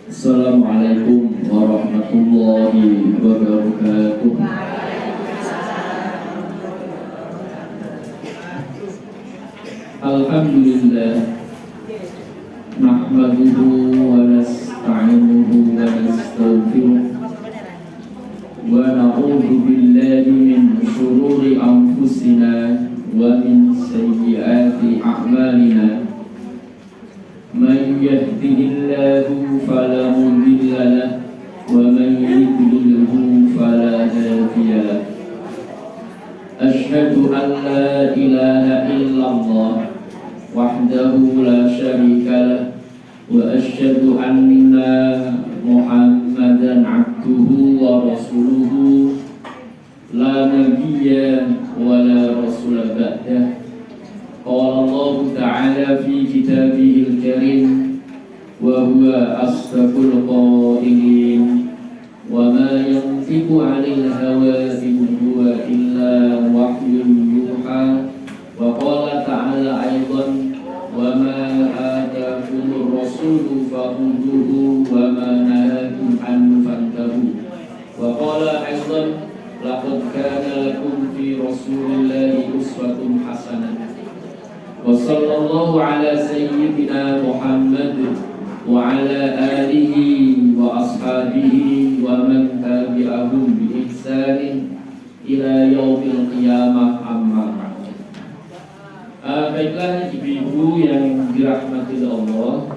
Assalamualaikum warahmatullahi wabarakatuh. Alhamdulillah, nahmaduhu wa nasta'inuhu wa nastaghfiruh wa na'udzu billahi min shururi anfusina wa min sayyiati a'malina. Man yahdihillahu fala mudilla lahu wa man yudlilhu fala hadiya lahu. Asyhadu an la ilaha illallah wahdahu la syarika lahu wa asyhadu anna Muhammadan abduhu wa rasuluhu la nabiyya wa la rasula ba'dah. Qala Allah Ta'ala fi kitabihil karim wa huwa asdaqul qailin wa ma yantiqu 'anil hawa in huwa illa wahyun yuha. Wa qala ta'ala aidan wa ma ataakumur rasulu fakhudhuhu wa ma nahakum anhu fantahu. Wa qala aidan laqad kana lakum fi rasulillahi uswatun hasanah. Wa sallallahu ala sayyidina Muhammad wa ala alihi wa ashabihi wa man tabi'ahum bi ihsanin ila yaumil qiyamah, amma ba'd. Baiklah ibu-ibu yang dirahmati Allah,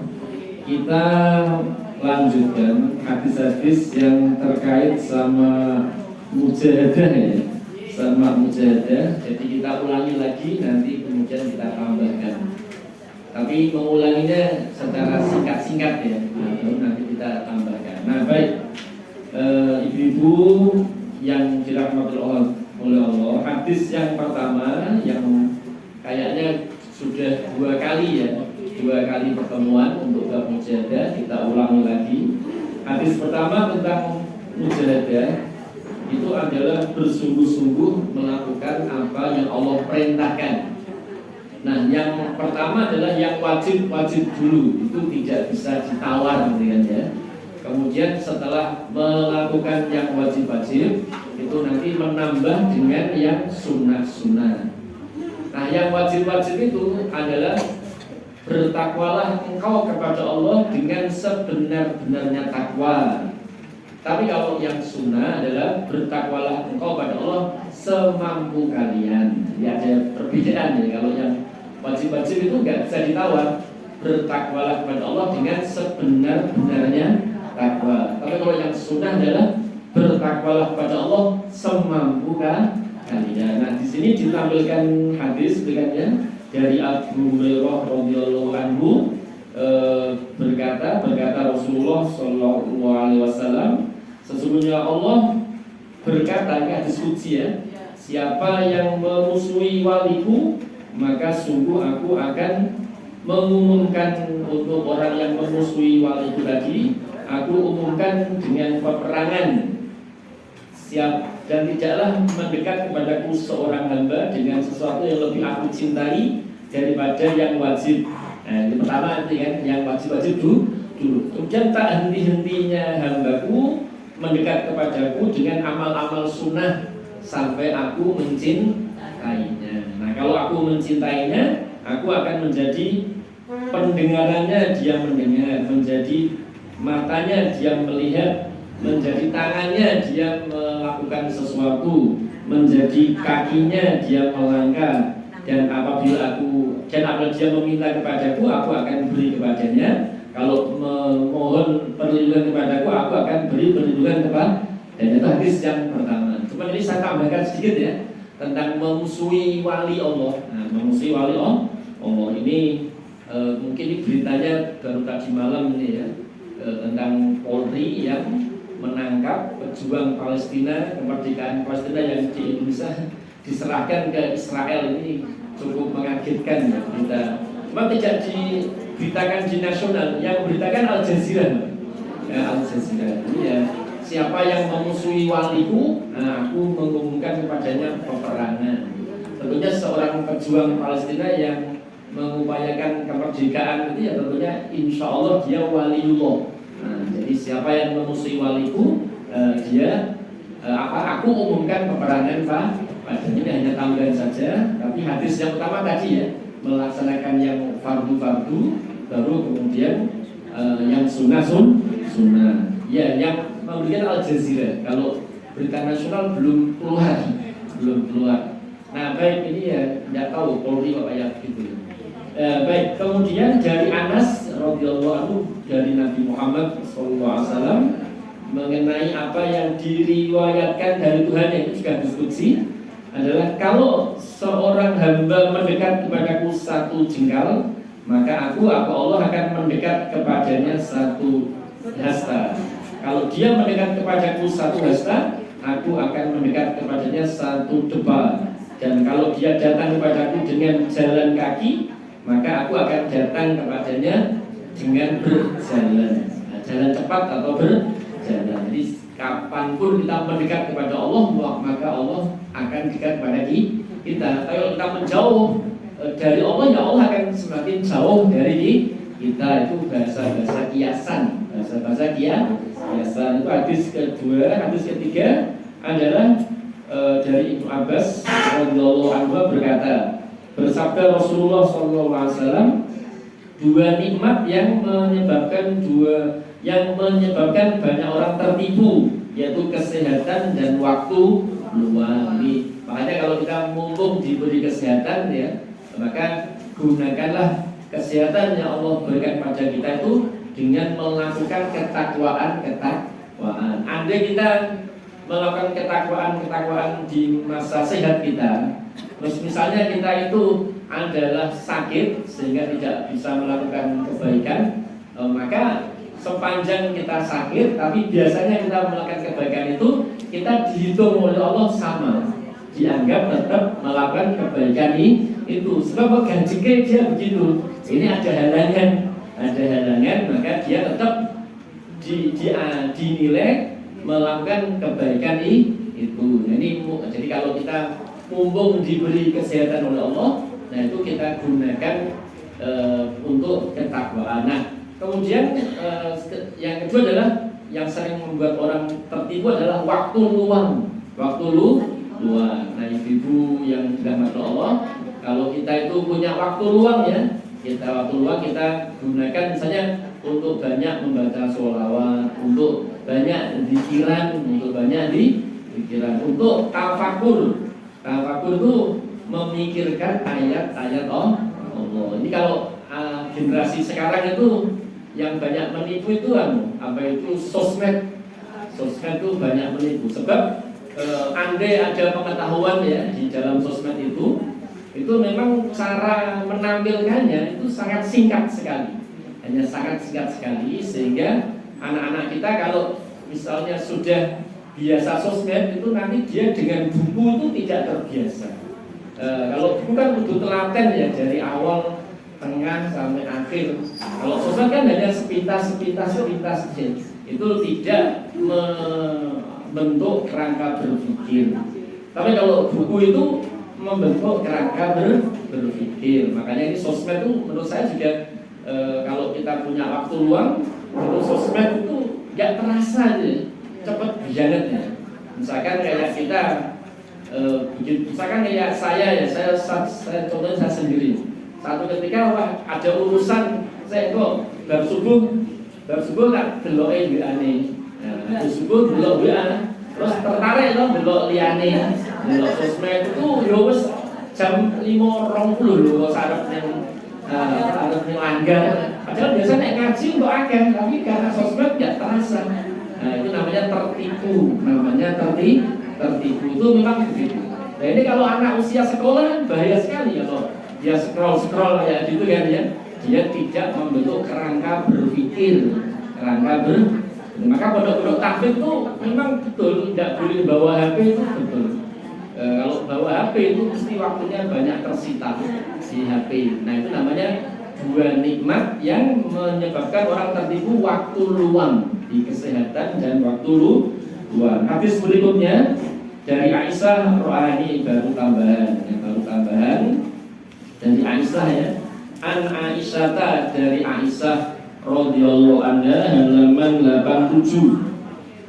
kita lanjutkan hadis-hadis yang terkait sama mujahadah ya. Sama mujahadah, jadi kita ulangi lagi, nanti kemudian kita tambahkan. Tapi mengulanginya secara singkat-singkat ya, nanti kita tambahkan. Nah baik, ibu-ibu yang dirahmati oleh Allah, hadis yang pertama yang kayaknya sudah dua kali pertemuan untuk bab mujahadah, kita ulangi lagi. Hadis pertama tentang mujahadah itu adalah bersungguh-sungguh melakukan apa yang Allah perintahkan. Nah, yang pertama adalah yang wajib dulu, itu tidak bisa ditawar gitu ya. Kemudian setelah melakukan yang wajib-wajib, itu nanti menambah dengan yang sunnah-sunnah. Nah, yang wajib-wajib itu adalah bertakwalah engkau kepada Allah dengan sebenar-benarnya takwa. Tapi kalau yang sunnah adalah bertakwalah engkau pada Allah semampu kalian. Ya ada perbedaan ya. Kalau yang wajib-wajib itu nggak bisa ditawar. Bertakwalah kepada Allah dengan sebenar-benarnya takwa. Tapi kalau yang sunnah adalah bertakwalah kepada Allah semampu kalian. Nah di sini ditampilkan hadis dengannya dari Abu Hurairah radhiyallahu anhu, berkata Rasulullah sallallahu alaihi wasallam, sesungguhnya Allah berkata, ini hadis qudsi ya, siapa yang memusuhi waliku, maka sungguh aku akan mengumumkan untuk orang yang memusuhi waliku tadi, aku umumkan dengan peperangan. Siap, dan tidaklah mendekat kepadaku seorang hamba dengan sesuatu yang lebih aku cintai daripada yang wajib. Nah, yang pertama nanti kan yang wajib-wajib dulu. Kemudian tak henti-hentinya hambaku mendekat kepadaku dengan amal-amal sunnah sampai aku mencintainya. Nah, kalau aku mencintainya, aku akan menjadi pendengarannya dia mendengar, menjadi matanya dia melihat, menjadi tangannya dia melakukan sesuatu, menjadi kakinya dia melangkah, dan apabila dia meminta kepadaku, aku akan beri kepadanya. Kalau memohon perlindungan kepadaku, aku akan beri perlindungan kepadanya. Dan itu hadis yang pertama. Cuma ini saya tambahkan sedikit ya tentang memusuhi wali Allah. Nah, memusuhi wali Allah ini mungkin ini beritanya baru tadi malam ini ya, tentang Polri yang menangkap pejuang Palestina, kemerdekaan Palestina yang di Indonesia diserahkan ke Israel. Ini cukup mengagetkan ya berita. Cuma tidak diberitakan di nasional, yang beritakan Al Jazeera. Ya, Al Jazeera. Ini ya, siapa yang memusuhi waliku, nah aku mengumumkan kepadanya peperangan. Tentunya seorang pejuang Palestina yang mengupayakan kemerdekaan itu ya tentunya insya Allah dia waliullah. Nah, Jadi siapa yang memusuhi waliku, aku umumkan peperangan padanya. Ini hanya tambahan saja. Tapi hadis yang utama tadi ya, melaksanakan yang fardu-fardu, baru kemudian yang sunnah. Ya, yang memberikan Al Jazeera. Kalau berita nasional belum keluar. Nah, baik, ini ya tidak tahu Polri apa ya gitu. Baik, kemudian dari Anas radhiyallahu anhu dari Nabi Muhammad SAW mengenai apa yang diriwayatkan dari Tuhan, yang itu juga diskusi adalah kalau seorang hamba mendekat kepadaku satu jengkal, maka aku Allah akan mendekat kepadanya satu hasta. Kalau dia mendekat kepadaku satu hasta, aku akan mendekat kepadanya satu depa. Dan kalau dia datang kepadaku dengan jalan kaki, maka aku akan datang kepadanya dengan berjalan, jalan cepat atau berjalan. Jadi kapanpun kita mendekat kepada Allah, maka Allah akan dekat kepada kita. Kalau kita menjauh dari Allah, ya Allah akan semakin jauh dari kita. Itu bahasa kiasan. Bahasa kiasan itu hadis kedua. Hadis ketiga adalah dari Ibnu Abbas radhiyallahu anhu berkata, bersabda Rasulullah SAW, dua nikmat yang menyebabkan banyak orang tertipu, yaitu kesehatan dan waktu luang. Makanya kalau kita mumpung diberi kesehatan ya, maka gunakanlah kesehatan yang Allah berikan pada kita itu dengan melakukan ketakwaan. Andai kita melakukan ketakwaan di masa sehat kita, misalnya kita itu adalah sakit sehingga tidak bisa melakukan kebaikan, maka sepanjang kita sakit tapi biasanya kita melakukan kebaikan itu, kita dihitung oleh Allah sama, dianggap tetap melakukan kebaikan itu. Sebab gajinya dia begitu, ini ada halangan, maka dia tetap dinilai melakukan kebaikan itu. Jadi kalau kita mumpung diberi kesehatan oleh Allah, nah itu kita gunakan untuk ketakwaan. Nah, kemudian yang kedua adalah yang sering membuat orang tertipu adalah waktu luang. Nah, ibu yang dirahmati Allah, kalau kita itu punya waktu luang ya, kita gunakan misalnya untuk banyak membaca sholawat, untuk banyak pikiran, untuk tafakur. Tafakur itu memikirkan ayat-ayat Allah. Ini kalau generasi sekarang itu yang banyak menipu itu sosmed itu banyak menipu. Sebab andai ada pengetahuan ya di dalam sosmed itu memang cara menampilkannya itu sangat singkat sekali. Hanya sangat singkat sekali, sehingga anak-anak kita kalau misalnya sudah biasa sosmed itu nanti dia dengan buku itu tidak terbiasa. Kalau buku kan butuh telaten ya, dari awal, tengah sampai akhir. Kalau sosmed kan hanya sepintas itu tidak membentuk kerangka berpikir. Tapi kalau buku itu membentuk kerangka berpikir. Makanya ini sosmed itu menurut saya juga kalau kita punya waktu luang, itu sosmed itu nggak terasa aja, cepet bangetnya. Misalkan kayak kita, misalkan kayak saya contohnya saya sendiri. Satu ketika ada urusan, saya kok bar subuh tak deloke WA-ne. Nah, subuh delok WA, terus tertarik loh delok liyane. Delok sosmed itu ya wis jam 5.20 lho sarep ning langgar. Padahal biasanya ngaji untuk akeh, tapi karena sosmed nggak terasa. Nah, itu namanya tertipu. Tertipu itu memang begitu. Nah, ini kalau anak usia sekolah bahaya sekali ya loh. Dia scroll kayak gitu kan ya. Dia tidak membentuk kerangka berpikir, maka pondok-pondok tahfidz itu memang betul tidak boleh bawa HP, itu betul. Kalau bawa HP itu mesti waktunya banyak tersita di HP. Nah, itu namanya dua nikmat yang menyebabkan orang tertipu, waktu luang di kesehatan dan waktu luang. Hadis berikutnya dari Aisyah, ini baru tambahan dari Aisyah ya. An Aisyah, dari Aisyah radhiyallahu anha, halaman 7.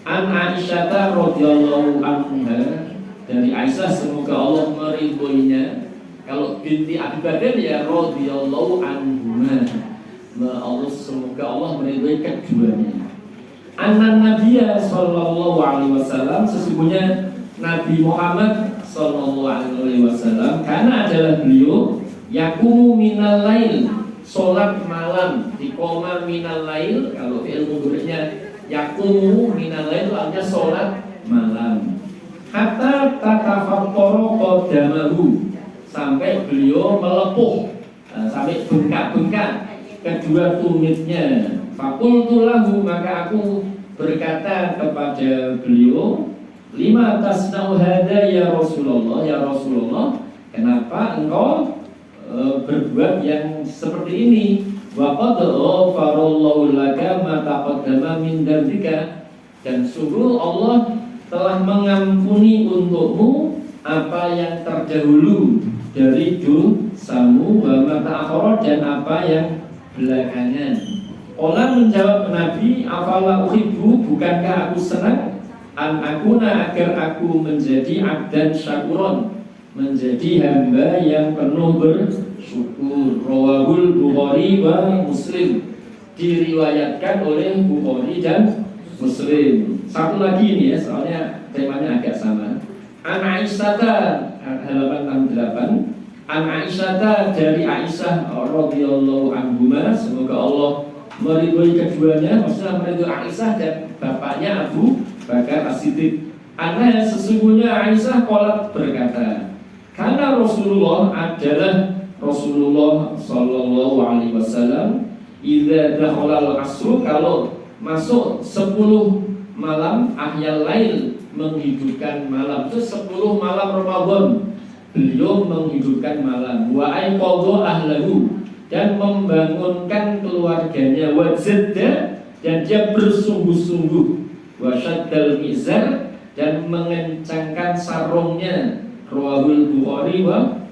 An Aisyah radhiyallahu anha, dari Aisyah semoga Allah meridhoinya. Kalau binti Abi Bakar ya radhiyallahu anhuma, Allah semoga Allah meridhoi keduanya. Anna Nabiya sallallahu alaihi wasallam, sesungguhnya Nabi Muhammad sallallahu alaihi wasallam, karena adalah beliau yakumu minal lail, sholat malam, diqoma minal lail. Kalau fi'il mudhari'nya yakumu minal lail artinya sholat malam. Hatta tatafattara qadamahu, sampai beliau melepuh, sampai bengkak-bengkak kedua tumitnya. Fakultu lahu, maka aku berkata kepada beliau, lima tasna'u hada ya Rasulullah, ya Rasulullah, kenapa engkau berbuat yang seperti ini? Wa qad ghafarallahu laka ma taqaddama min dzambika, dan sungguh Allah telah mengampuni untukmu apa yang terdahulu dari dosamu, wa ma ta'akhkhara, dan apa yang belakangan. Allah menjawab Nabi, afala uhibbu, bukankah aku senang an akuna, agar aku menjadi abdan syakuron, menjadi hamba yang penuh bersyukur. Rawahul Bukhari wa Muslim, diriwayatkan oleh Bukhari dan Muslim. Satu lagi ini ya, soalnya temanya agak sama. An Aisyah, halaman 68. An Aisyah, dari Aisyah radhiyallahu anhuma, semoga Allah meridhoi keduanya, maksudnya meridhoi Aisyah dan bapaknya Abu Bakar As-Siddiq. Anna, sesungguhnya Aisyah qalat berkata, karena Rasulullah adalah Rasulullah sallallahu alaihi wasallam, idza dakhala al-asr, kalau masuk 10 malam, ahyal lail, menghidupkan malam. Itu 10 malam Ramadan beliau menghidupkan malam. Wa aiqadha ahlahu, dan membangunkan keluarganya. Wa zadda, dan dia bersungguh-sungguh. Wa syaddal mizar, dan mengencangkan sarungnya. Rawahul Bukhari wa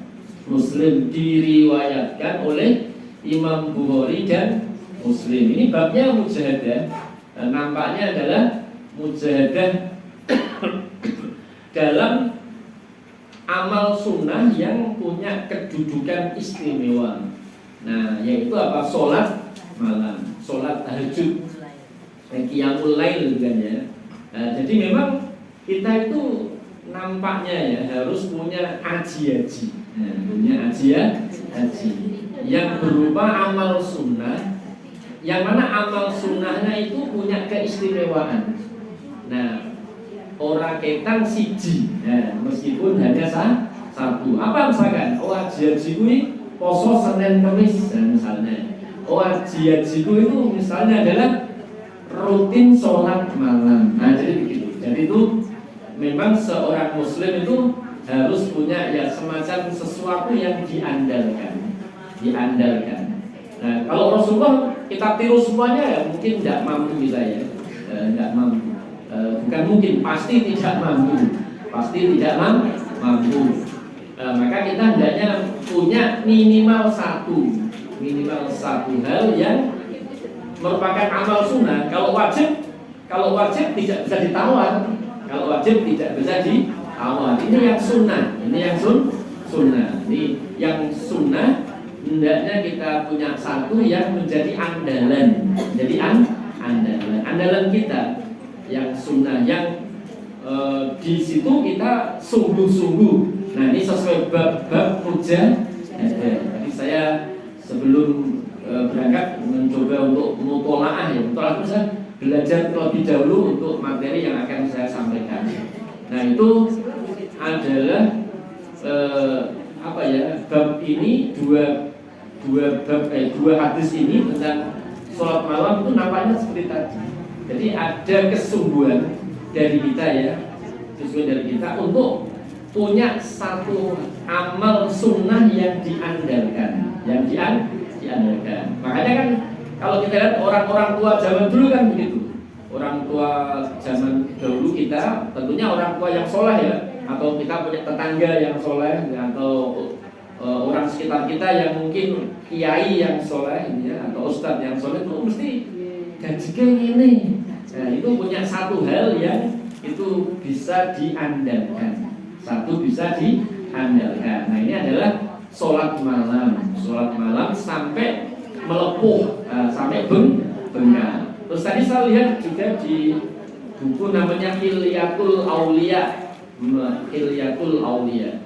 Muslim, diriwayatkan oleh Imam Bukhari dan Muslim. Ini babnya mujahadah. Nampaknya adalah mujahadah dalam amal sunnah yang punya kedudukan istimewa. Nah, yaitu apa? Sholat malam, sholat tahajud, qiyamul lail kan ya. Nah, jadi memang kita itu nampaknya ya harus punya haji-haji. Nah, punya haji yang berupa amal sunnah, yang mana amal sunnahnya itu punya keistimewaan. Nah, orang ketang siji, nah, meskipun hanya satu. Apa misalkan? Oh, haji kuwi poso Senin Kamis, nah, misalnya. Oh, haji itu misalnya adalah rutin sholat malam. Nah, jadi begitu. Jadi itu memang seorang muslim itu harus punya ya semacam sesuatu yang diandalkan. Nah, kalau Rasulullah kita tiru semuanya ya mungkin tidak mampu kita ya, tidak mampu. Bukan mungkin, pasti tidak mampu. Maka kita hendaknya punya minimal satu hal yang merupakan amal sunnah. Kalau wajib tidak bisa ditawar. Ini yang sunnah. Ini yang sunnah. Hendaknya kita punya satu yang menjadi andalan. Andalan kita yang sunnah, yang di situ kita sungguh-sungguh. Nah, ini sesuai bab mujahadah. Jadi saya sebelum berangkat mencoba untuk mutolaah ya. Mutolaah itu saya belajar terlebih dahulu untuk materi yang akan saya sampaikan. Nah, itu adalah bab ini dua hadis ini tentang sholat malam itu nampaknya seperti tadi. Jadi ada kesungguhan dari kita untuk punya satu amal sunnah yang diandalkan. Makanya kan kalau kita lihat orang-orang tua zaman dulu kan begitu. Orang tua zaman dahulu kita tentunya orang tua yang soleh ya, atau kita punya tetangga yang soleh, atau orang sekitar kita yang mungkin kiai yang soleh ya, atau ustadz yang soleh, itu mesti gajinya ini Nah, itu punya satu hal yang itu bisa diandalkan. Satu bisa diandalkan. Nah, ini adalah sholat malam. Sholat malam sampai melepuh, sampai bengkak. Terus tadi saya lihat juga di buku namanya Hilyatul Aulia. Hilyatul Aulia.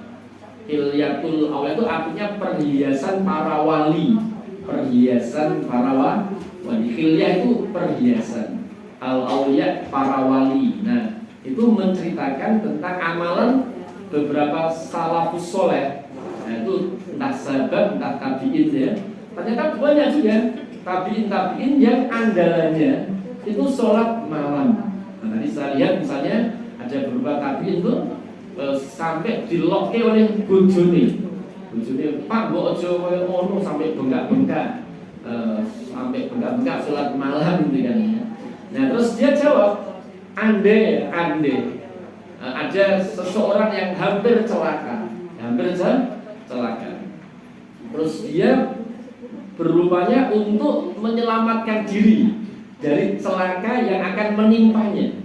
Hilyatul Aulia itu artinya perhiasan para wali. Perhiasan para wali. Hilyah itu perhiasan. Al-Aulia para wali. Nah, itu menceritakan tentang amalan beberapa salafus soleh. Nah, itu entah sahabat, entah tabiin ya. Ternyata banyak juga tabiin yang andalannya itu sholat malam. Nah, tadi saya lihat misalnya ada beberapa tabiin itu sampai dilokke oleh bojone. Bojone, Pak, mbok aja koyo ngono sampai bengkak-bengkak. Sampai bengkak-bengkak sholat malam gitu kan. Nah, terus dia jawab, ande ada seseorang yang hampir celaka. Terus dia berupaya untuk menyelamatkan diri dari celaka yang akan menimpanya.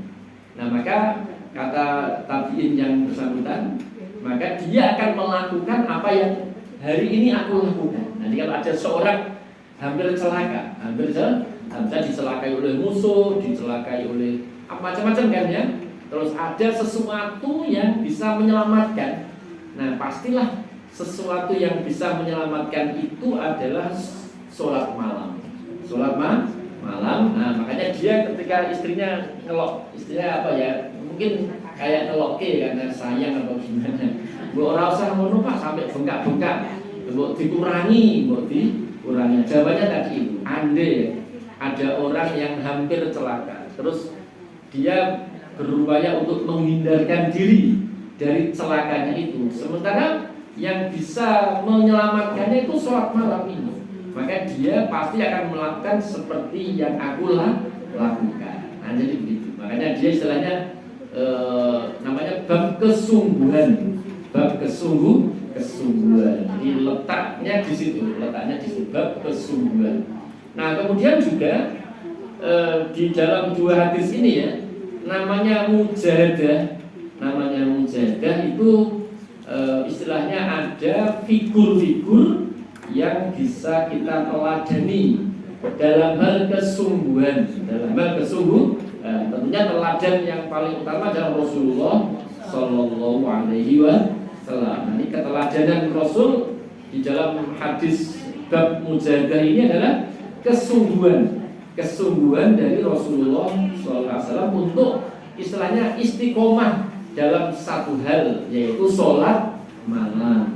Nah, maka kata tabiin yang bersangkutan, maka dia akan melakukan apa yang hari ini aku lakukan. Nanti kalau ada seorang hampir celaka, bisa dicelakai oleh musuh, dicelakai oleh macam-macam kan ya. Terus ada sesuatu yang bisa menyelamatkan. Nah, pastilah sesuatu yang bisa menyelamatkan itu adalah sholat malam. Sholat malam. Nah, makanya dia ketika istrinya ngelok, istrinya apa ya? Mungkin kayak ngelokke karena sayang atau gimana. Mbok ora usah ngono Pak sampai bengkak-bengkak. Mbok dikurangi. Jawabannya tadi itu. Andai ada orang yang hampir celaka, terus dia berupaya untuk menghindarkan diri dari celakanya itu, sementara yang bisa menyelamatkannya itu sholat malam ini, maka dia pasti akan melakukan seperti yang aku lakukan. Nah, jadi begitu. Makanya dia istilahnya namanya bab kesungguhan. Jadi letaknya di situ, bab kesungguhan. Nah, kemudian juga di dalam dua hadis ini ya, namanya mujahadah itu istilahnya ada figur-figur yang bisa kita teladani dalam hal kesungguhan. Tentunya teladan yang paling utama adalah Rasulullah Shallallahu Alaihi Wasallam. Ini keteladanan Rasul di dalam hadis bab mujahadah ini adalah kesungguhan dari Rasulullah SAW untuk istilahnya istiqomah dalam satu hal, yaitu sholat malam.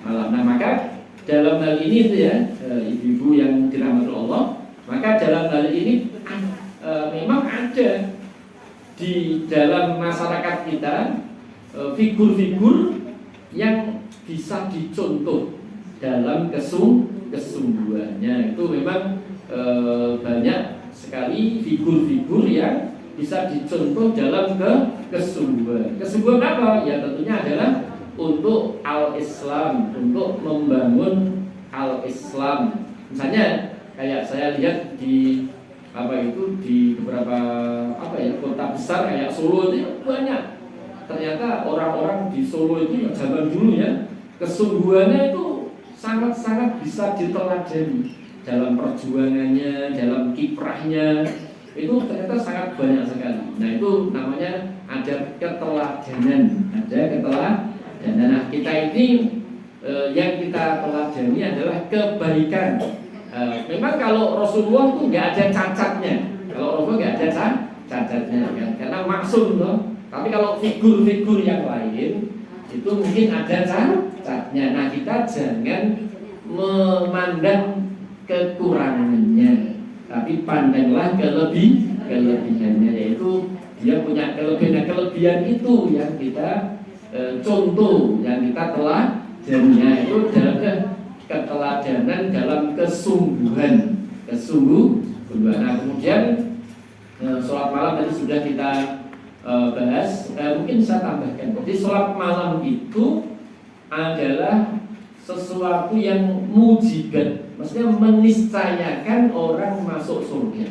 Nah, maka dalam hal ini itu ya, ibu-ibu yang dirahmati Allah, maka dalam hal ini memang ada di dalam masyarakat kita figur-figur yang bisa dicontoh dalam kesungguhannya. Itu memang banyak sekali figur-figur yang bisa dicontoh dalam kesungguhan. Kesungguhan apa? Ya tentunya adalah untuk al-Islam, untuk membangun al-Islam. Misalnya kayak saya lihat di di beberapa kota besar kayak Solo itu banyak. Ternyata orang-orang di Solo itu zaman dulu ya, kesungguhannya itu sangat-sangat bisa diteladani dalam perjuangannya, dalam kiprahnya. Itu ternyata sangat banyak sekali. Nah, itu namanya ada keteladanan. Nah, kita ini yang kita teladani adalah kebaikan. Memang kalau Rasulullah itu nggak ada cacatnya. Kan? Karena maksum loh. Tapi kalau figur-figur yang lain itu mungkin ada cacatnya. Nah, kita jangan memandang kekurangannya, tapi pandanglah kelebihannya, yaitu dia punya kelebihan itu yang kita contoh, yang kita teladaninya itu dalam keteladanan dalam kesungguhan. Nah, kemudian sholat malam tadi sudah kita bahas. Mungkin saya tambahkan, jadi sholat malam itu adalah sesuatu yang mujibat, maksudnya meniscayakan orang masuk surga.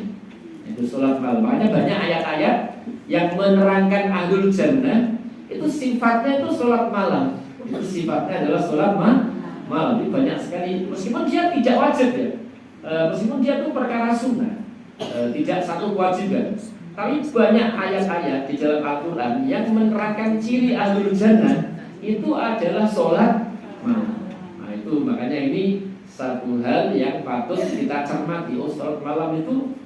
Itu sholat malam. Makanya banyak ayat-ayat yang menerangkan ahlul jannah itu sifatnya itu sholat malam. Itu sifatnya adalah sholat malam. Ini banyak sekali. Meskipun dia tidak wajib ya, meskipun dia itu perkara sunnah, tidak satu kewajiban. Tapi banyak ayat-ayat di dalam Al-Quran yang menerangkan ciri ahlul jannah itu adalah sholat malam. Nah itu makanya ini satu hal yang patut kita cermati. Sholat malam itu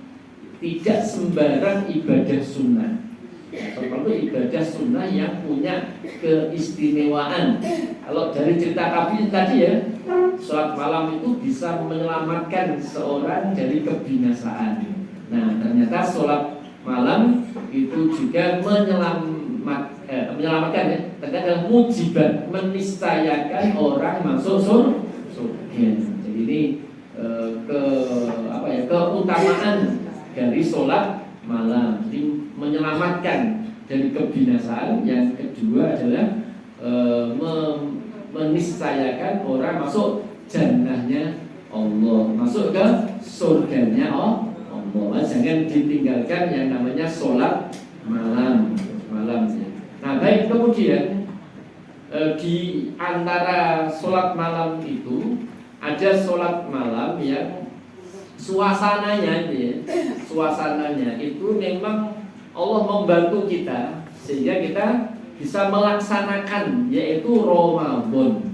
tidak sembarang ibadah sunnah. Seperti ibadah sunnah yang punya keistimewaan. Kalau dari cerita Nabi tadi ya, sholat malam itu bisa menyelamatkan seorang dari kebinasaan. Nah ternyata sholat malam itu juga menyelamatkan ya, ternyata mujibat, meniscayakan orang masuk surga. Jadi ini keutamaan dari sholat malam. Jadi menyelamatkan dari kebinasaan. Yang kedua adalah meniscayakan orang masuk jannahnya Allah, masuk ke surganya Allah. Jangan ditinggalkan yang namanya sholat malam. Nah baik, kemudian di antara sholat malam itu ada sholat malam yang suasananya itu memang Allah membantu kita sehingga kita bisa melaksanakan, yaitu Ramadan.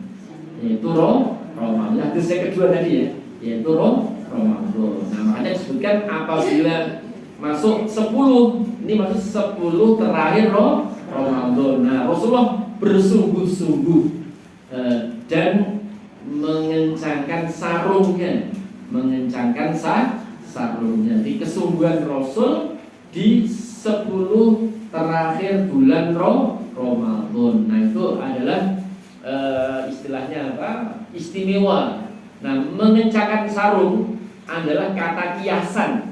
Hadis yang kedua tadi ya, yaitu Ramadan. Nah makanya disebutkan apabila masuk 10, ini masuk 10 terakhir Ramadan. Nah Rasulullah bersungguh-sungguh dan mengencangkan sarungnya. Di kesungguhan Rasul di 10 terakhir bulan Ramadan. Nah itu adalah istilahnya apa? Istimewa. Nah mengencangkan sarung adalah kata kiasan.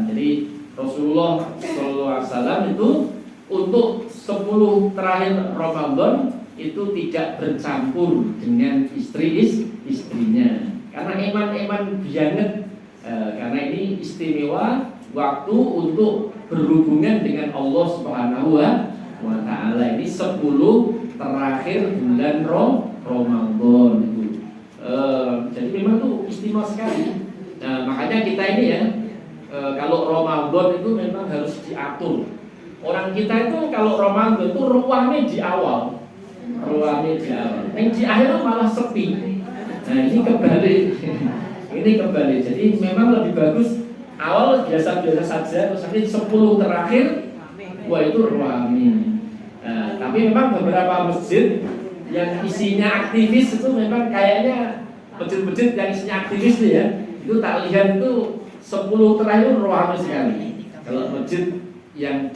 Jadi Rasulullah SAW itu untuk 10 terakhir Ramadan itu tidak bercampur dengan istrinya. Karena eman banget, karena ini istimewa waktu untuk berhubungan dengan Allah Subhanahu wa Ta'ala. Ini 10 terakhir bulan Ramadan itu. Jadi memang itu istimewa sekali. Nah makanya kita ini ya, kalau Ramadan itu memang harus diatur. Orang kita itu kalau Ramadan itu ruangnya di awal, yang di akhir malah sepi. Nah ini kebalik. Jadi memang lebih bagus awal biasa-biasa saja, terus nanti 10 terakhir wah itu ruangnya. Tapi memang beberapa masjid yang isinya aktivis itu memang kayaknya masjid-masjid yang isinya aktivis itu ya, itu tak lihat itu 10 terakhir ruangnya sekali. Kalau masjid yang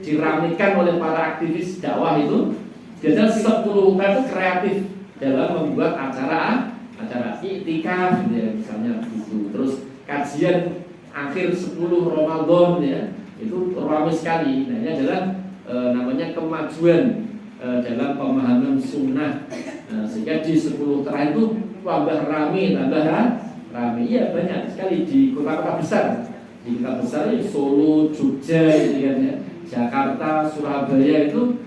diramekan oleh para aktivis dakwah itu biasanya 10 itu kreatif dalam membuat acara iktikaf ya, misalnya gitu. Terus kajian akhir 10 Ramadan ya, itu ramai sekali. Nah ini adalah namanya kemajuan dalam pemahaman sunnah. Sehingga di 10 terakhir itu tambah ramai. Iya banyak sekali di kota-kota besar. Di kota besar ya, Solo, Jogja, ya, Jakarta, Surabaya itu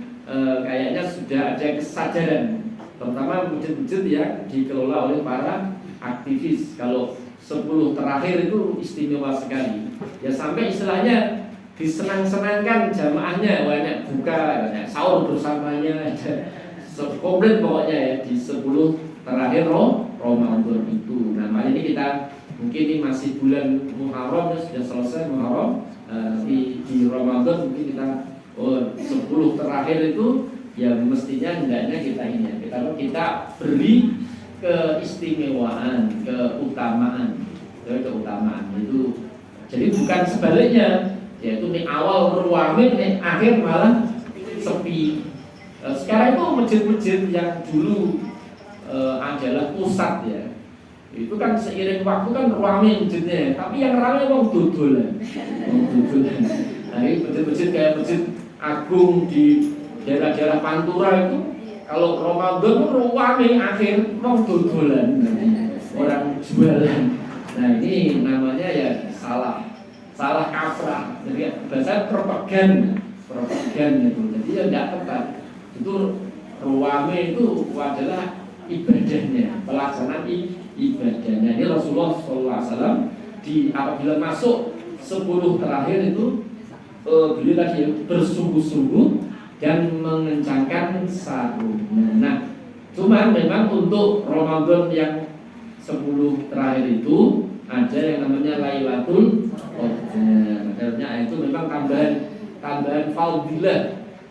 kayaknya sudah ada kesadaran, terutama masjid-masjid yang dikelola oleh para aktivis. Kalau 10 terakhir itu istimewa sekali. Ya sampai istilahnya disenang-senangkan jamaahnya, banyak buka, banyak sahur bersamanya, komplit pokoknya ya di 10 terakhir Ramadan itu. Nah makanya ini kita mungkin ini masih bulan Muharram ya, sudah selesai Muharram. Di Ramadan mungkin kita 10 terakhir itu ya mestinya hendaknya kita beri keistimewaan, keutamaan itu. Jadi bukan sebaliknya, yaitu di awal ruangnya, di akhir malah sepi. Sekarang itu masjid-masjid yang dulu adalah pusat ya, itu kan seiring waktu kan ruangnya masjidnya, tapi yang ramai mau dodolan. Nah ini masjid-masjid kayak Masjid Agung di daerah-daerah Pantura itu, kalau Ramadan itu ruangnya akhir mau dodolan, orang jualan. Nah ini namanya ya salah kaprah. Jadi bahasa propagan itu. Jadi ya tidak tepat. Itu ruwame itu adalah ibadahnya, pelaksanaan ibadahnya. Ini Rasulullah SAW apabila masuk 10 terakhir itu beliau tadi bersungguh-sungguh dan mengencangkan sarungnya. Nah, cuman memang untuk Ramadan yang 10 terakhir itu ada yang namanya Lailatul Qadar. Maksudnya itu memang tambahan fadilah,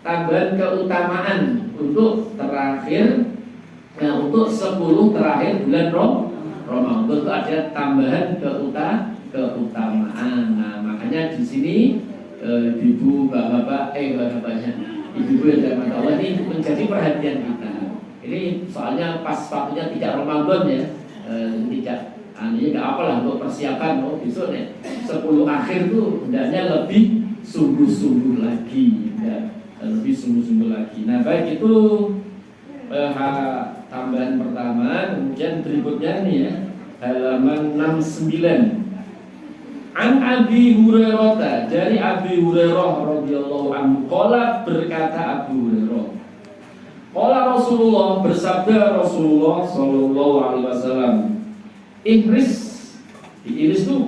tambahan keutamaan untuk terakhir. Nah, untuk 10 terakhir bulan Ramadan itu ada tambahan keutamaan. Nah, makanya di sini ibu bapak-bapaknya, ibu yang dirahmati Allah ini menjadi perhatian kita. Ini soalnya pas waktunya tidak Ramadan ya, tidak. Ini nggak apalah untuk persiapan. Besok nih 10 akhir tuh hendaknya lebih sungguh-sungguh lagi, ya, lebih sungguh-sungguh lagi. Nah baik itu tambahan pertama. Kemudian berikutnya nih ya, halaman 69. An Abi Hurairah, dari Abi Hurairah radhiyallahu anhu, qala, berkata Abu Hurairah, qala Rasulullah, bersabda Rasulullah sallallahu alaihi wasallam, ihris itu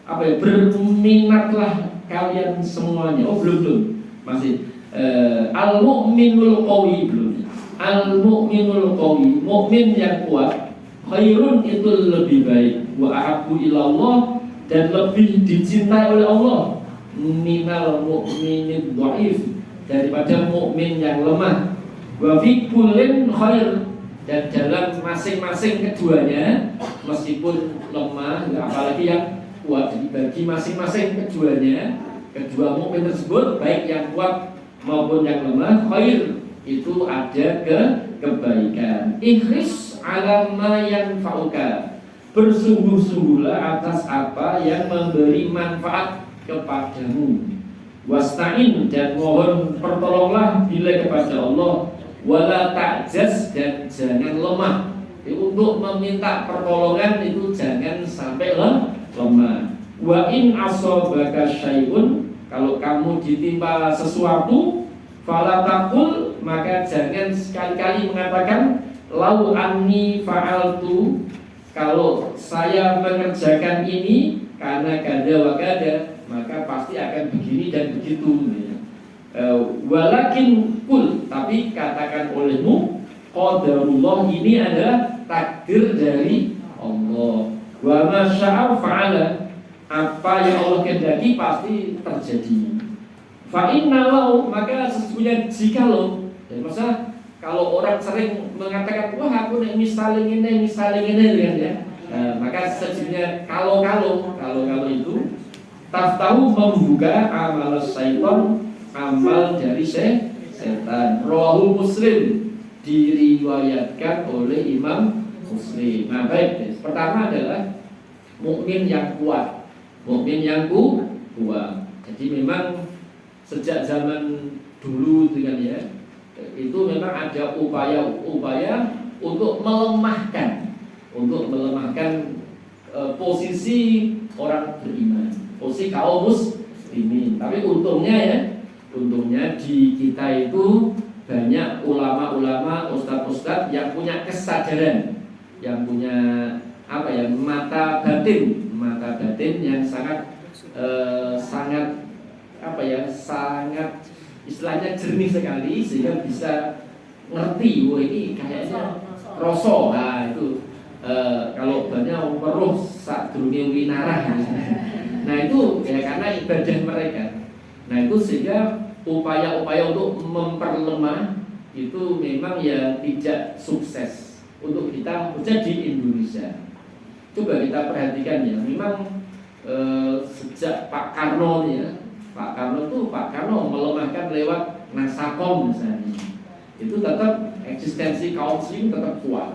berminatlah kalian semuanya. Belum masih al-mu'minul qawi, belum. Al-mu'minul qawi, mukmin yang kuat, khairun itu lebih baik, wa ahabbu ilallah, dan lebih dicintai oleh Allah, minal mu'minid dhaif, daripada mukmin yang lemah, wa fi kullin khair, dan dalam masing-masing keduanya meskipun lemah, apalagi yang kuat, jadi bagi masing-masing keduanya, kedua mukmin tersebut baik yang kuat maupun yang lemah, khair, itu ada kebaikan. Ihris ala ma yanfa'uka, bersungguh-sungguhlah atas apa yang memberi manfaat kepadamu. Wasta'in, dan mohon pertolonglah bila kepada Allah. Wala ta'jaz, dan jangan lemah. Untuk meminta pertolongan itu jangan sampai lemah. Wa in asobaka syai'un, kalau kamu ditimpa sesuatu, fala taqul, maka jangan sekali-kali mengatakan lau anni fa'altu, kalau saya mengerjakan ini karena kada wa kada, maka pasti akan begini dan begitu. Walakin kul, tapi katakan olehmu, qadarullah, ini adalah takdir dari Allah. Wa ma syaa fa'ala, apa yang Allah kehendaki pasti terjadi. Fa innalau, maka sesungguhnya jikalau, dan masa kalau orang sering mengatakan wah aku nek misalnya ini ya, maka sesungguhnya kalau itu taftahu, membuka amal syaitan, amal dari setan. Rawahu Muslim, diriwayatkan oleh Imam Muslim. Nah baik, pertama adalah mukmin yang kuat, mukmin yang kuat. Jadi memang sejak zaman dulu dengan ya, itu memang ada upaya untuk melemahkan posisi orang beriman, posisi kaum muslimin. Tapi untungnya di kita itu banyak ulama-ulama, ustadz-ustadz yang punya kesadaran, yang punya mata batin yang sangat istilahnya jernih sekali, sehingga bisa ngerti, wah ini kayaknya rosok. Nah itu kalau banyak weruh sadurunge winarah. Nah itu ya karena ibadah mereka. Nah itu sehingga upaya-upaya untuk memperlemah itu memang ya tidak sukses untuk kita, khususnya di Indonesia. Coba kita perhatikan ya, memang sejak Pak Karno melemahkan lewat Nasakom misalnya, itu tetap eksistensi kaum muslim tetap kuat.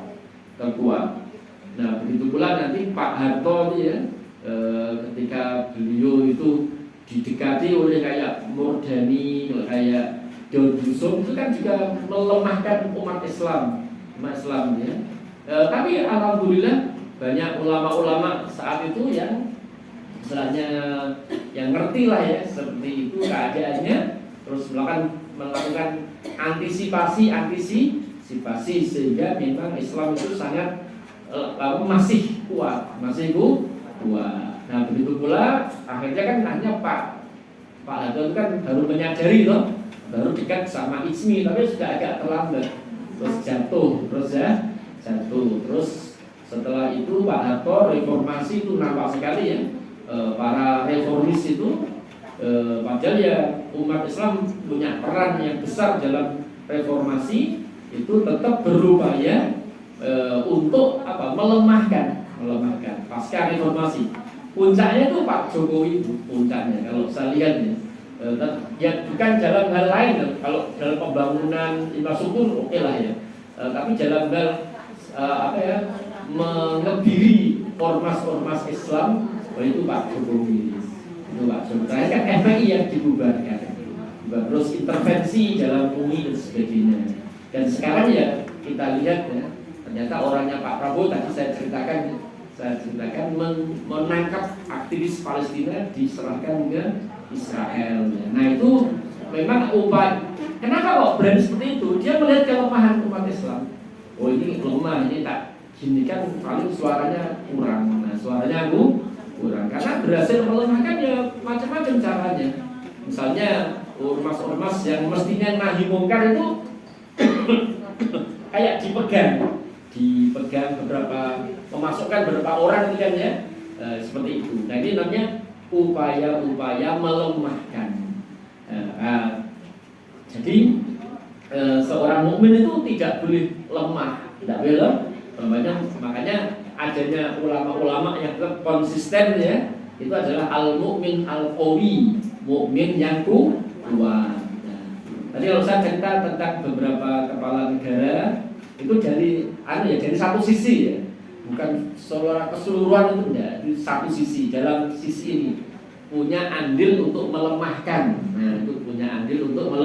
Nah begitu pula nanti Pak Harto ya, ketika beliau itu didekati oleh kayak Murdani, kayak Daud Yusuf, itu kan juga melemahkan umat Islam ya. Tapi alhamdulillah banyak ulama-ulama saat itu yang istilahnya yang ngerti lah ya seperti itu keadaannya, terus melakukan antisipasi sehingga memang Islam itu sangat masih kuat. Nah begitu pula akhirnya kan hanya Pak Harto itu kan baru menyadari loh, baru dekat sama Ismi tapi sudah agak terlambat, terus jatuh. Terus setelah itu Pak Harto reformasi itu nampak sekali ya, para reformis itu padahal ya umat Islam punya peran yang besar dalam reformasi itu tetap berupaya untuk melemahkan pasca reformasi. Puncaknya itu Pak Jokowi itu puncaknya kalau saya lihat ya bukan dalam hal lain. Kalau dalam pembangunan infrastruktur oke lah ya, tapi dalam hal mengebiri ormas Islam, itu Pak Jokowi. Saya kan FPI yang dibubarkan, terus intervensi dalam UMI dan sebagainya. Dan sekarang ya kita lihat ya, ternyata orangnya Pak Prabowo tadi saya ceritakan menangkap aktivis Palestina diserahkan ke Israel. Nah itu memang upaya. Kenapa kok berani seperti itu? Dia melihat kelemahan umat Islam. Oh ini lemah, ini tak gini kan paling suaranya kurang. Nah suaranya kurang karena berhasil melemahkan ya macam-macam caranya. Misalnya ormas-ormas yang mestinya nahi mungkar itu kayak dipegang beberapa, memasukkan beberapa orang itu kan ya, seperti itu. Nah ini namanya upaya melemahkan. Jadi seorang mukmin itu tidak boleh lemah, tidak boleh lemah. Makanya adanya ulama-ulama yang tetap konsisten ya, itu adalah al-mu'min al-qawi, mukmin yang kuat. Tadi kalau saya cerita tentang beberapa kepala negara itu dari satu sisi ya, bukan secara keseluruhan itu enggak, di satu sisi, dalam sisi ini punya andil untuk melemahkan. Nah itu punya andil untuk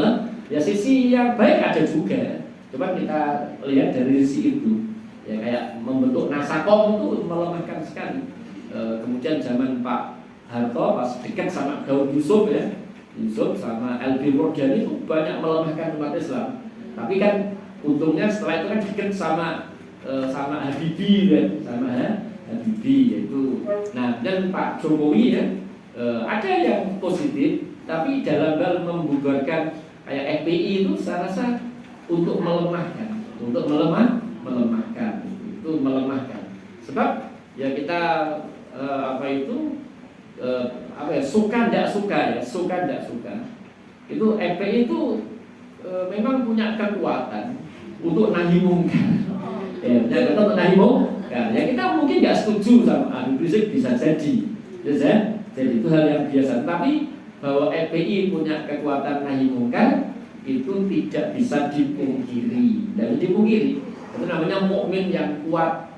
ya sisi yang baik ada juga, coba kita lihat dari sisi itu ya, kayak membentuk Nasakom itu melemahkan sekali. Kemudian zaman Pak Harto pas dekat sama Daud Yusuf sama LB Murdani itu banyak melemahkan umat Islam. Tapi kan untungnya setelah itu kan dekat sama Habibie kan, yaitu. Nah dan Pak Jokowi ya, ada yang positif, tapi dalam hal membubarkan kayak FPI itu saya rasa untuk melemahkan. Sebab ya kita suka tidak suka itu FPI itu memang punya kekuatan untuk nahi mungkar. Ya kita mungkin nggak setuju sama Habib Rizik, bisa jadi itu hal yang biasa. Tapi bahwa FPI punya kekuatan nahi mungkar itu tidak bisa dipungkiri. Itu namanya mukmin yang kuat,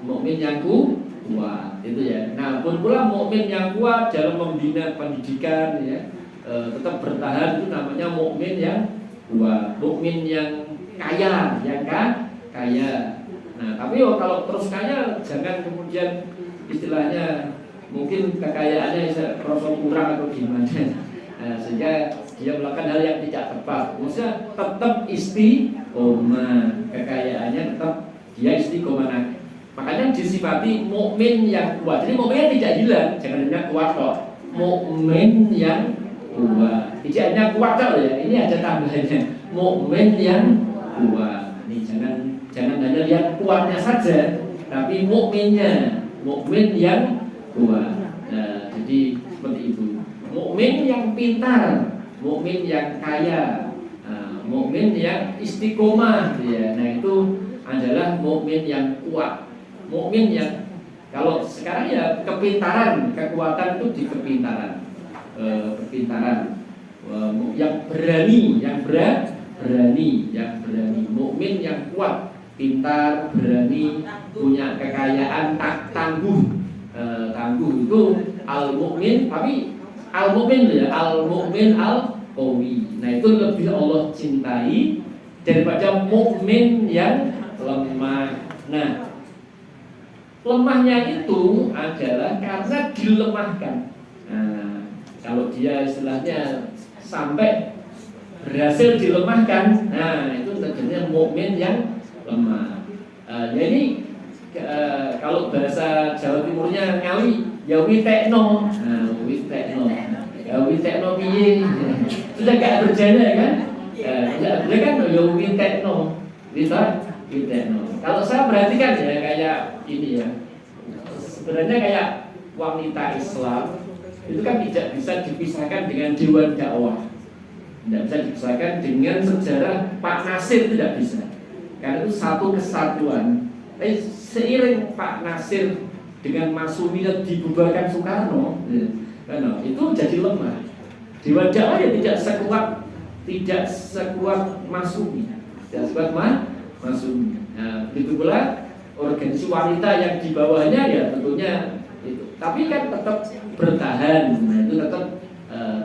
itu ya. Nah, pun pula mukmin yang kuat dalam membina pendidikan ya, tetap bertahan, itu namanya mukmin yang kuat, mukmin yang kaya. Nah, tapi kalau terus kaya jangan kemudian istilahnya mungkin kekayaannya merasa kurang atau gimana. Nah, sehingga dia melakukan hal yang tidak tepat. Maksudnya tetap istiqomah, kekayaannya tetap dia istiqomah. Makanya disifati mukmin yang kuat. Jadi mukminnya tidak hilang, jangan hanya kuat kok. Mukmin yang kuat. Tidak hanya kuat kok ya. Ini ada tambahannya. Mukmin yang kuat. Ini jangan hanya lihat kuatnya saja, tapi mukmin yang kuat. Nah, jadi seperti itu. Mukmin yang pintar, mukmin yang kaya, mukmin yang istiqomah ya. Nah itu adalah mukmin yang kuat. Mukmin yang kalau sekarang ya kekuatan itu di kepintaran. Yang berani, mukmin yang kuat, pintar, berani, punya kekayaan, tangguh itu al-mukmin. Tapi al-mukmin al-qawi. Nah itu lebih Allah cintai daripada mukmin yang lemah. Nah lemahnya itu adalah karena dilemahkan. Nah, kalau dia istilahnya sampai berhasil dilemahkan, nah itu terjadinya mukmin yang lemah. Jadi kalau bahasa Jawa Timurnya Ngawi, ya witekno, ya witekno piye, sudah gak berjaya kan? Tidak berjaya kan? Ya witekno, witekno. Kalau saya perhatikan ya kayak ini ya, sebenarnya kayak wanita Islam itu kan tidak bisa dipisahkan dengan dewan dakwah. Tidak bisa dipisahkan dengan sejarah Pak Nasir, tidak bisa. Karena itu satu kesatuan. Seiring Pak Nasir dengan Masumi dibubarkan Soekarno, itu jadi lemah. Dewan dakwah ya tidak sekuat Masumi, tidak sekuat Masumi. Nah, begitu pula organisasi wanita yang di bawahnya ya tentunya itu. Tapi kan tetap bertahan. Nah, itu tetap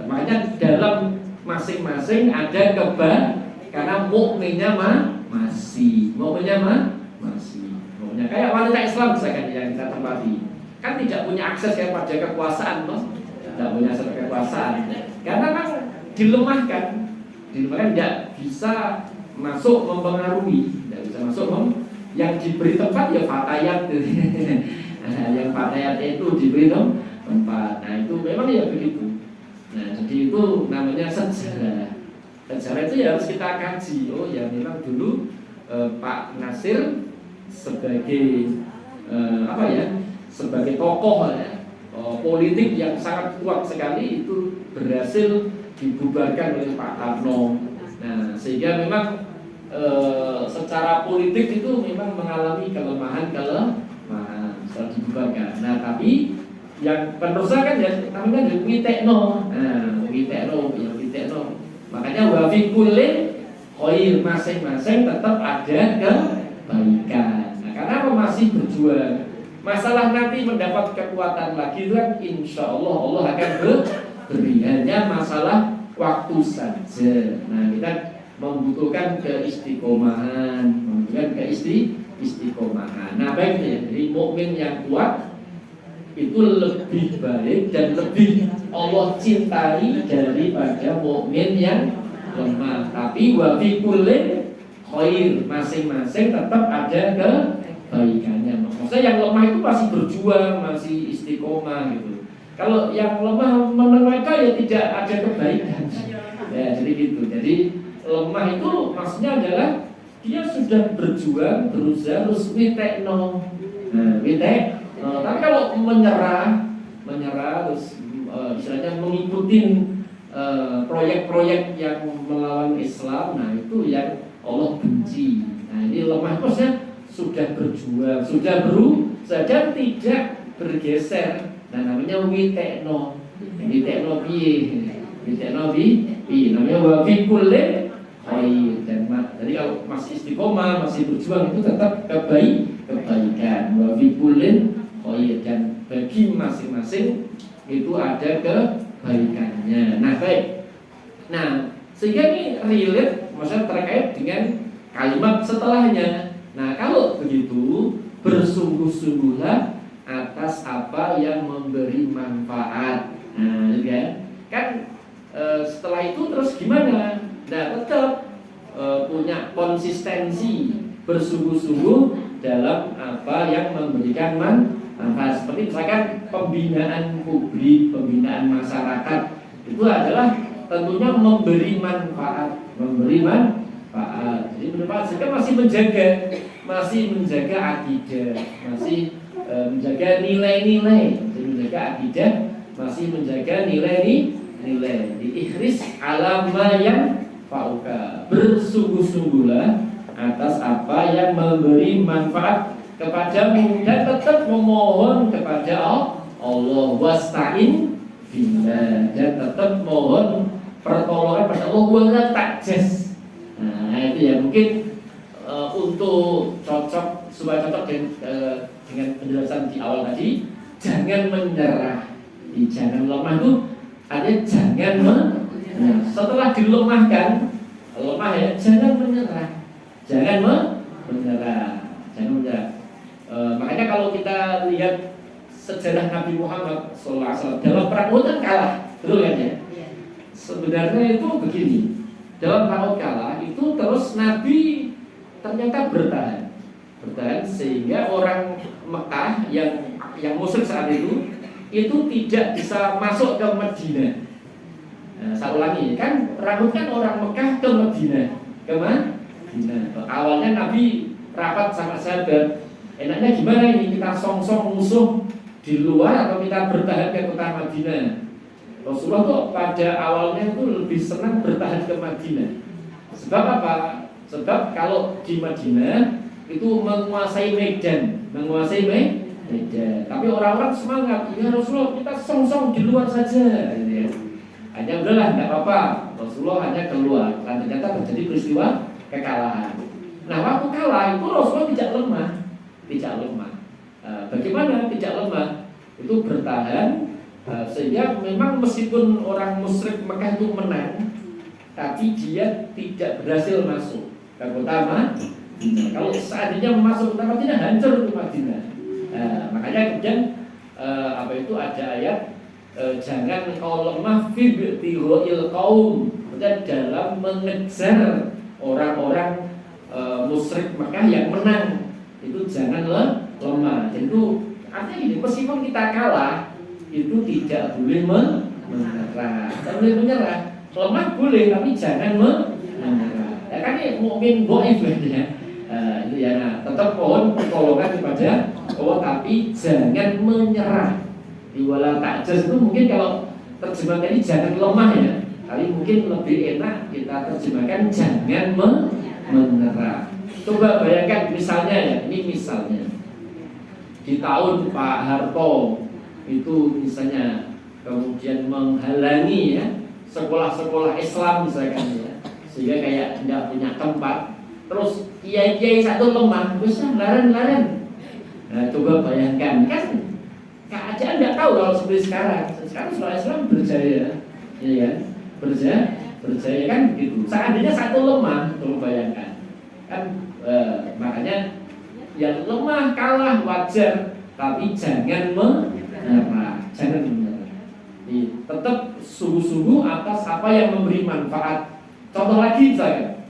makanya dalam masing-masing ada karena mukminnya masih. Mukminnya kayak wanita Islam misalkan yang kita tempati kan tidak punya akses kepada kekuasaan, tidak punya akses kekuasaan karena kan dilemahkan tidak bisa masuk mempengaruhi, tidak bisa masuk yang diberi tempat ya fatayat yang fatayat itu diberi tempat. Nah itu memang ya begitu. Nah jadi itu namanya sejarah. Sejarah itu ya harus kita kaji. Oh ya memang dulu Pak Nasir sebagai sebagai tokoh politik yang sangat kuat sekali itu berhasil dibubarkan oleh Pak Karno. Nah sehingga memang secara politik itu memang mengalami kelemahan setelah dibubarkan. Nah tapi yang penerusan kan ya namanya witekno. Nah witekno. Makanya wafi kulin khair, masing-masing tetap ada kebaikan. Nah, karena masih berjuang. Masalah nanti mendapat kekuatan lagi itu kan insya Allah akan beri. Hanya masalah waktu saja. Nah kita membutuhkan keistiqomahan, istiqomahan. Nah baiknya, jadi mukmin yang kuat itu lebih baik dan lebih Allah cintai daripada mukmin yang lemah. Tapi wa fi kullin khair, masing-masing tetap ada kebaikannya. Maksudnya yang lemah itu masih berjuang, masih istiqomah gitu. Kalau yang lemah mereka ya tidak ada kebaikan. Ya jadi gitu. Jadi lemah itu maksudnya adalah dia sudah berjuang, berusaha terus witekno. Tapi kalau menyerah terus istilahnya mengikuti proyek-proyek yang melawan Islam, nah itu yang Allah benci. Nah ini lemah maksudnya sudah berjuang, sudah berusaha dan tidak bergeser. Nah namanya witekno piye namanya wa fi kulli khair. Dan jadi kalau masih istiqomah, masih berjuang itu tetap kebaikan. Wa fi kullin khair, dan bagi masing-masing itu ada kebaikannya. Nah baik. Nah sehingga ini relate, maksudnya terkait dengan kalimat setelahnya. Nah kalau begitu bersungguh-sungguhlah atas apa yang memberi manfaat. Nah kan setelah itu terus gimana? Nah tetap punya konsistensi, bersungguh-sungguh dalam apa yang memberikan manfaat. Seperti misalkan pembinaan publik, pembinaan masyarakat itu adalah tentunya memberi manfaat. Jadi bermanfaat sehingga masih menjaga akidah, masih menjaga nilai-nilai, menjaga akidah, masih menjaga nilai-nilai. Ikhris alama yang fauka, bersungguh-sungguhlah atas apa yang memberi manfaat kepadamu dan tetap memohon kepada Allah, wasta'in billah, dan tetap mohon pertolongan pada Allah, wala ta'jaz. Nah itu ya mungkin untuk supaya cocok dengan penjelasan di awal tadi, jangan menyerah, jangan lemah itu artinya jangan menyerah. Setelah dilemahkan, lemah ya, jangan menyerah, jangan menyerah. Makanya kalau kita lihat sejarah Nabi Muhammad SAW dalam perang Uhud kan kalah, betul kan ya? Sebenarnya itu begini, dalam perang Uhud kalah itu terus Nabi ternyata bertahan sehingga orang Mekah yang musyrik saat itu tidak bisa masuk ke Madinah. Nah, saya ulangi, kan perang Uhud kan orang Mekah ke Madinah, ke Madinah. Awalnya Nabi rapat sama sahabat, enaknya gimana ini, kita song-song musuh di luar atau kita bertahan ke kota Madinah? Rasulullah tuh pada awalnya itu lebih senang bertahan ke Madinah. Sebab apa? Sebab kalau di Madinah itu menguasai Medan. Tapi orang-orang semangat, ya Rasulullah kita song-song di luar saja. Hanya udahlah, tidak apa-apa. Rasulullah hanya keluar. Dan ternyata terjadi peristiwa kekalahan. Nah, waktu kalah itu Rasulullah tidak lemah. Bagaimana tidak lemah? Itu bertahan sehingga memang meskipun orang musyrik Mekah itu menang, tapi dia tidak berhasil masuk ke kota Madinah. Kalau seandainya masuk kota Madinah, hancur itu Madinah. Makanya kemudian ada ayat jangan kau lemah fi bi'tigha'il qaum, dalam mengejar orang-orang musyrik Mekah yang menang. Itu jangan lemah. Jadi itu artinya ini, meskipun kita kalah itu tidak boleh menyerah. Tidak boleh menyerah. Lemah boleh tapi jangan menyerah. Ya kan ini mukmin dhaif ya. Itu ya, nah, tetap mohon pertolongan kepada Allah tapi jangan menyerah. Di wala ta'jaz itu mungkin kalau terjemahkan ini jangan lemah ya. Tapi mungkin lebih enak kita terjemahkan jangan menyerah. Coba bayangkan misalnya ya, ini misalnya di tahun Pak Harto itu misalnya kemudian menghalangi ya sekolah-sekolah Islam misalkan ya, sehingga kayak tidak punya tempat, terus kiai-kiai satu lemah, bisa laren. Nah, coba bayangkan kan keadaan tidak tahu kalau seperti sekarang sekolah Islam berjaya, ya kan? Berjaya kan gitu. Seandainya satu lemah, coba bayangkan kan, makanya yang lemah kalah wajar, tapi jangan menyerah. Tetap sungguh-sungguh atas apa yang memberi manfaat. Contoh lagi misalnya,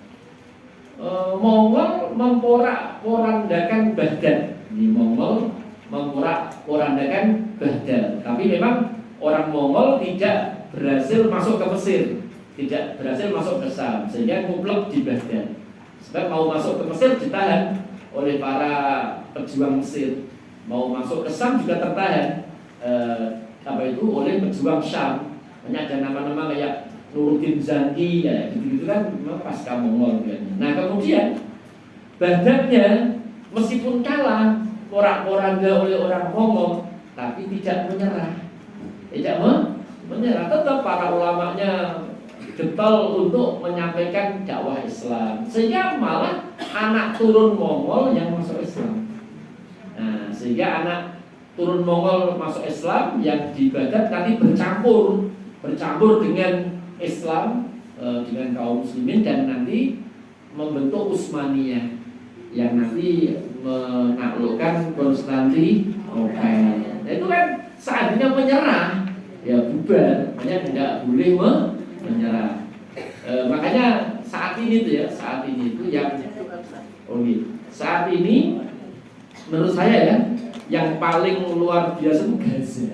Mongol memporak-porandakan Baghdad. Mongol memporak-porandakan Baghdad. Tapi memang orang Mongol tidak berhasil masuk ke Mesir, tidak berhasil masuk ke Syam, sehingga nguplek di Baghdad. Sebab mau masuk ke Mesir ditahan oleh para pejuang Mesir, mau masuk ke Syam juga tertahan oleh pejuang Syam. Hanya ada nama-nama kayak Nuruddin Zanki ya, gitu-gitu kan memang pasca Mongol kan. Nah kemudian Baghdadnya meskipun kalah porak-poranda oleh orang Mongol, tapi tidak menyerah, tetap para ulamanya getol untuk menyampaikan dakwah Islam, sehingga malah anak turun Mongol yang masuk Islam. Nah, sehingga anak turun Mongol masuk Islam yang di Baghdad nanti bercampur dengan Islam, dengan kaum muslimin, dan nanti membentuk Utsmaniyah yang nanti menaklukkan Konstantinopel. Nah, itu kan seandainya menyerah ya bubar, makanya tidak boleh menyerah. Makanya saat ini menurut saya ya, yang paling luar biasa itu Gaza.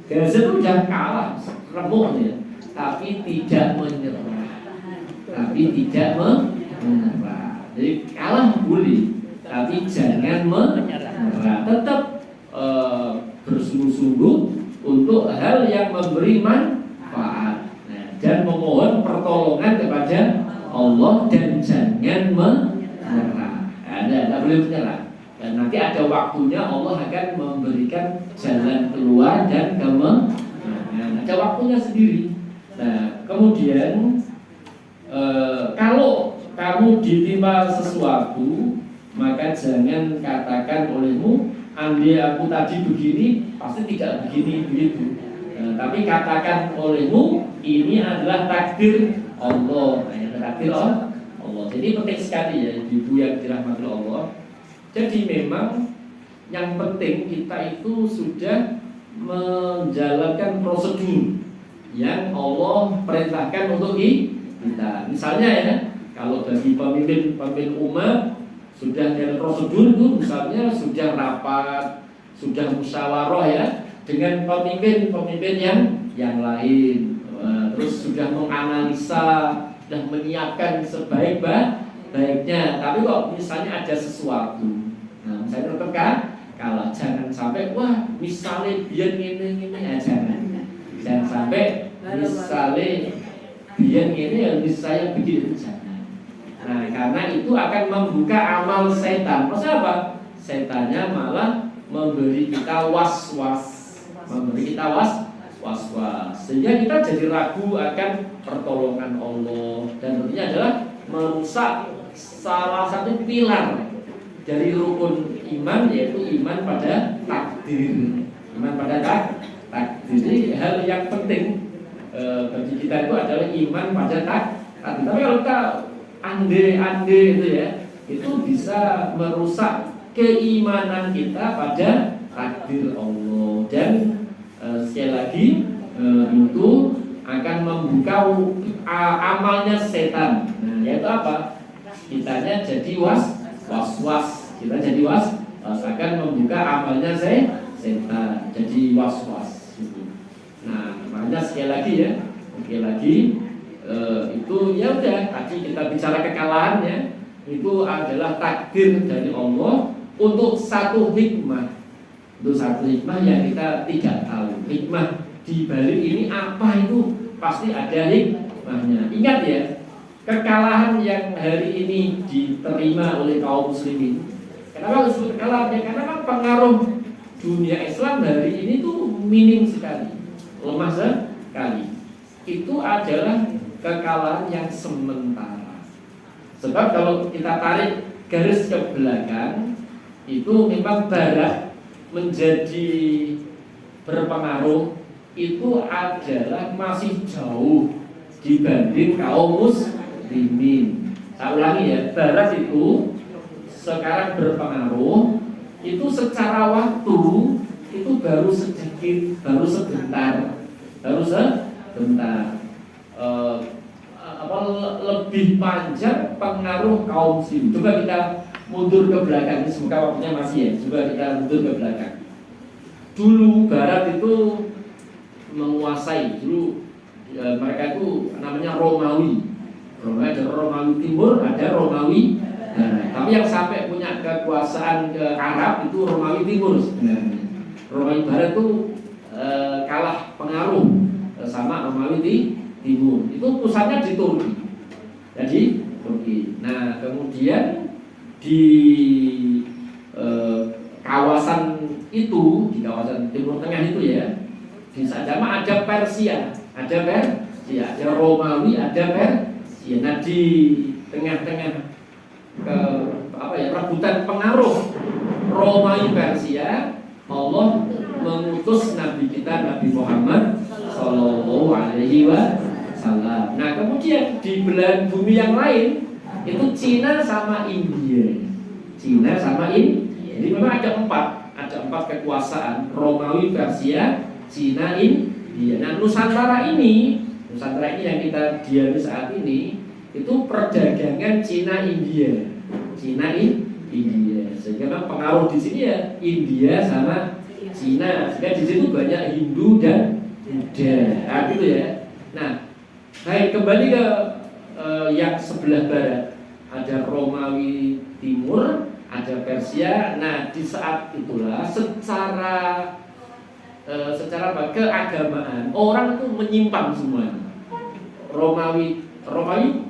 Gaza itu udah kalah, remuk ya, tapi tidak menyerah. Jadi kalah boleh, tapi jangan menyerah. Tetap bersungguh-sungguh untuk hal yang memberi manfaat, dan memohon pertolongan kepada Allah, dan jangan menyerah. Tidak boleh menyerah. Dan nanti ada waktunya Allah akan memberikan jalan keluar dan kemenangan. Ada waktunya sendiri. Nah, kemudian kalau kamu ditimpa sesuatu, maka jangan katakan olehmu, andai aku tadi begini, pasti tidak begini begitu. Tapi katakan olehmu, ini adalah takdir Allah. Takdir Allah. Jadi penting sekali ya, ibu yang dirahmati Allah. Jadi memang Yang penting kita itu sudah menjalankan prosedur yang Allah perintahkan untuk kita. Misalnya ya, kalau bagi pemimpin umat sudah ada prosedur itu, misalnya sudah rapat, sudah musyawarah ya dengan pemimpin yang lain, terus sudah menganalisa, sudah menyiapkan sebaik-baiknya. Tapi kok misalnya ada sesuatu, nah misalnya tetap kan, kalau jangan sampai wah misalnya biar ini ya jangan sampai misalnya biar ini ya misalnya begitu jangan. Nah karena itu akan membuka amal setan. Maksudnya apa? Setannya malah memberi kita was-was, sehingga kita jadi ragu akan pertolongan Allah, dan tentunya adalah merusak salah satu pilar dari rukun iman, yaitu iman pada takdir. Jadi hal yang penting bagi kita itu adalah iman pada takdir. Tapi kalau kita ande itu ya, itu bisa merusak keimanan kita pada takdir Allah, dan sekali lagi itu akan membuka amalnya setan. Nah, yaitu apa? Kitanya jadi was-was. Kita jadi was akan membuka amalnya setan, jadi was-was. Nah, makanya sekali lagi itu ya udah, tadi kita bicara kekalahan ya, itu adalah takdir dari Allah untuk satu hikmah. Untuk satu hikmah yang kita tidak tahu. Hikmah di balik ini apa itu pasti ada hikmahnya. Ingat ya, kekalahan yang hari ini diterima oleh kaum muslimin. Kenapa disebut kekalahan? Ya, karena kan pengaruh dunia Islam hari ini tuh minim sekali, lemah sekali. Itu adalah kekalahan yang sementara. Sebab kalau kita tarik garis ke belakang, itu memang Barat menjadi berpengaruh itu adalah masih jauh dibanding kaum muslimin. Saya ulangi ya, Barat itu sekarang berpengaruh itu secara waktu itu baru sedikit, baru sebentar, lebih panjang pengaruh kaum muslim. Coba kita mundur ke belakang, ini semoga waktunya masih ya. Coba kita mundur ke belakang. Dulu Barat itu menguasai, mereka itu namanya Romawi. Ada Romawi Timur, ada Romawi Barat. Tapi yang sampai punya kekuasaan ke Arab itu Romawi Timur sebenarnya. Romawi Barat itu kalah pengaruh sama Romawi Timur. Itu pusatnya di Turki. Jadi Turki. Nah kemudian di kawasan itu, di kawasan Timur Tengah itu ya, di sana ada Persia, ada Romawi, ada Persia. Nah di tengah-tengah rebutan pengaruh Romawi Persia, Allah mengutus Nabi kita Nabi Muhammad Sallallahu Alaihi Wasallam. Nah kemudian di belahan bumi yang lain itu Cina sama India. Jadi memang ada empat kekuasaan: Romawi, Persia, Cina, India. Nah Nusantara ini yang kita diami saat ini itu perdagangan Cina India. Sehingga memang pengaruh di sini ya India sama Cina. Sehingga di situ banyak Hindu dan Buddha. Nah, gitu ya. Nah, baik, kembali ke yang sebelah barat. Ada Romawi Timur, ada Persia. Nah, di saat itulah secara keagamaan orang itu menyimpang semuanya. Romawi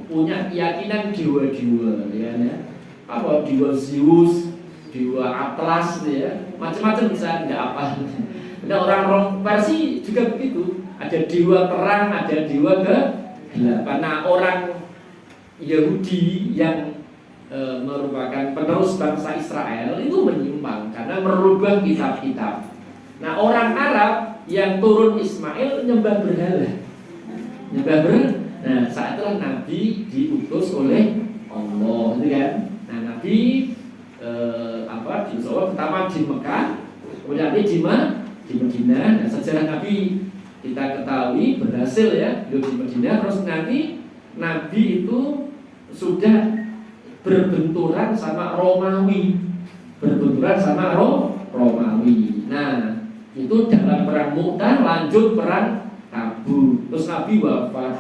punya keyakinan dewa-dewa, ya. Apa dewa Zeus, dewa Atlas, ya. Macam-macam bisa tidak apa. Nah, orang Persia juga begitu. Ada dewa terang, ada dewa kegelapan. Nah, orang Yahudi yang merupakan penerus bangsa Israel itu menyimpang karena merubah kitab-kitab. Nah, orang Arab yang turun Ismail nyembah berhala. Nah, saat itu Nabi diutus oleh Allah, gitu kan? Nah, Nabi di Jawa, pertama di Mekah, kemudian di Madinah. Nah, sejarah Nabi kita ketahui berhasil ya di Madinah. Terus nanti Nabi itu sudah berbenturan sama Romawi, Romawi. Nah, itu dalam perang Mu'tah, lanjut perang Tabuk. Terus Nabi wafat,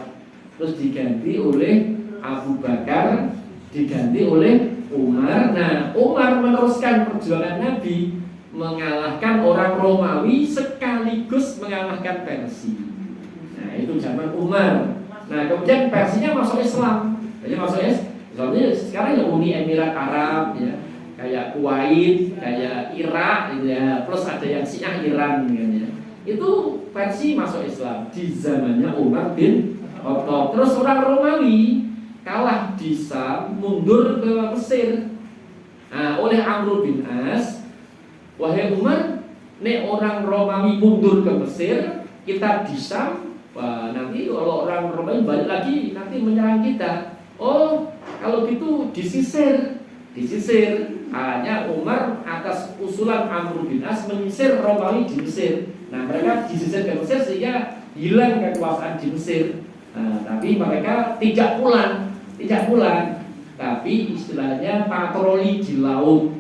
terus diganti oleh Abu Bakar, diganti oleh Umar. Nah, Umar meneruskan perjuangan Nabi, mengalahkan orang Romawi sekaligus mengalahkan Persia. Nah, itu zaman Umar. Nah, kemudian Persia masuk Islam. Jadi masuk Islamnya sekarang ya Uni Emirat Arab ya, kayak Kuwait, kayak Irak gitu ya. Plus ada yang Syiah Iran kan ya. Itu Persia masuk Islam di zamannya Umar bin Khattab. Terus orang Romawi kalah di Syam, mundur ke Mesir. Nah, oleh Amr bin As, wahai Umar, nek orang Romawi mundur ke Mesir, kita di Syam, wah, nanti kalau orang Romawi balik lagi nanti menyerang kita. Oh, kalau gitu disisir. Hanya Umar atas usulan Amr bin As menyisir Romawi di Mesir. Nah, mereka disisir ke Mesir sehingga hilang kekuasaan di Mesir. Nah, tapi mereka tidak pulang, tapi istilahnya patroli di laut.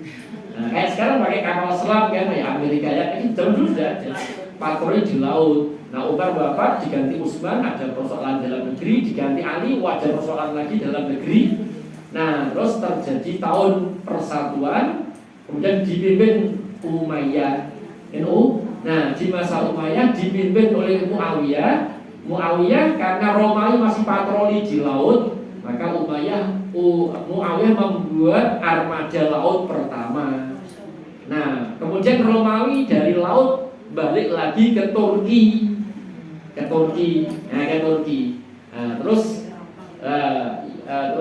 Nah, kayak sekarang pakai kapal selam kan, ya Amerika ya, ini jauh dulu sudah ada patroli di laut. Nah, Umar wafat, diganti Utsman, ada persoalan dalam negeri, diganti Ali, ada persoalan lagi dalam negeri. Nah, terus terjadi tahun persatuan, kemudian dipimpin Umayyah NU. Nah, di masa Umayyah dipimpin oleh Muawiyah karena Romawi masih patroli di laut, maka Muawiyah membuat armada laut pertama. Nah, kemudian Romawi dari laut balik lagi ke Turki. Nah, terus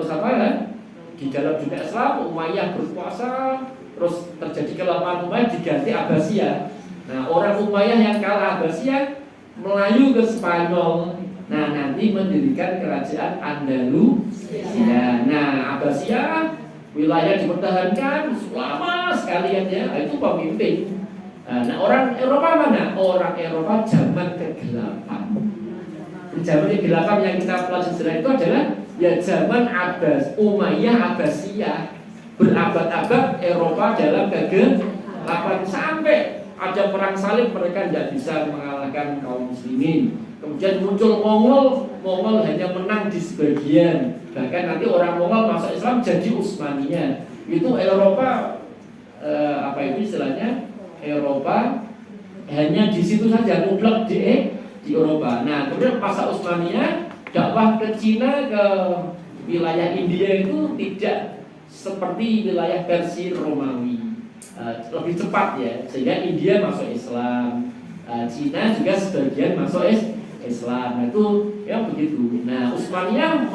apa kan? Di dalam juga Islam, Umayyah berkuasa, terus terjadi kelemahan Umayyah, diganti Abbasiyah. Nah, orang Umayyah yang kalah Abbasiyah melayu ke Spanyol. Nah, nanti mendirikan kerajaan Andalusia. Nah, Abbasiyah wilayah dipertahankan lama sekali ya, itu pemimpin. Nah, orang Eropa mana? Orang Eropa zaman kegelapan. Zaman kegelapan yang kita pelajari sejarah itu adalah ya zaman Umayyah Abbasiyah. Berabad-abad Eropa dalam kegelapan sampai ada perang salib, mereka tidak bisa mengalahkan kaum muslimin. Kemudian muncul Mongol hanya menang di sebagian. Bahkan nanti orang Mongol masuk Islam jadi Utsmaniyah. Itu Eropa itu istilahnya Eropa hanya di situ saja, mutlak di Eropa. Nah, kemudian masa Utsmaniyah, dakwah ke Cina, ke wilayah India itu tidak seperti wilayah Persia Romawi, lebih cepat ya, sehingga India masuk Islam, Cina juga sebagian masuk Islam. Nah, itu ya begitu. Nah, Utsmaniyah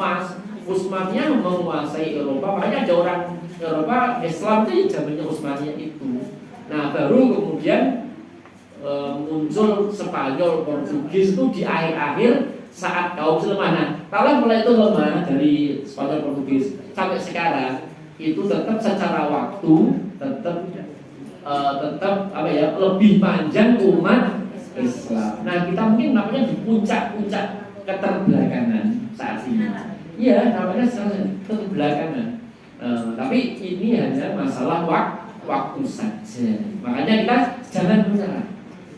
menguasai Eropa, makanya ada orang Eropa Islam itu zamannya Utsmaniyah itu. Nah, baru kemudian muncul Spanyol, Portugis itu di akhir-akhir saat kaum lemah. Nah, kalau mulai itu lemah dari Spanyol, Portugis sampai sekarang itu tetap secara waktu tetap lebih panjang umat Islam. Nah, kita mungkin namanya di puncak-puncak keterbelakangan saat ini. Iya, namanya keterbelakangan. Tapi ini hanya masalah waktu saja. Makanya kita jangan menyerah.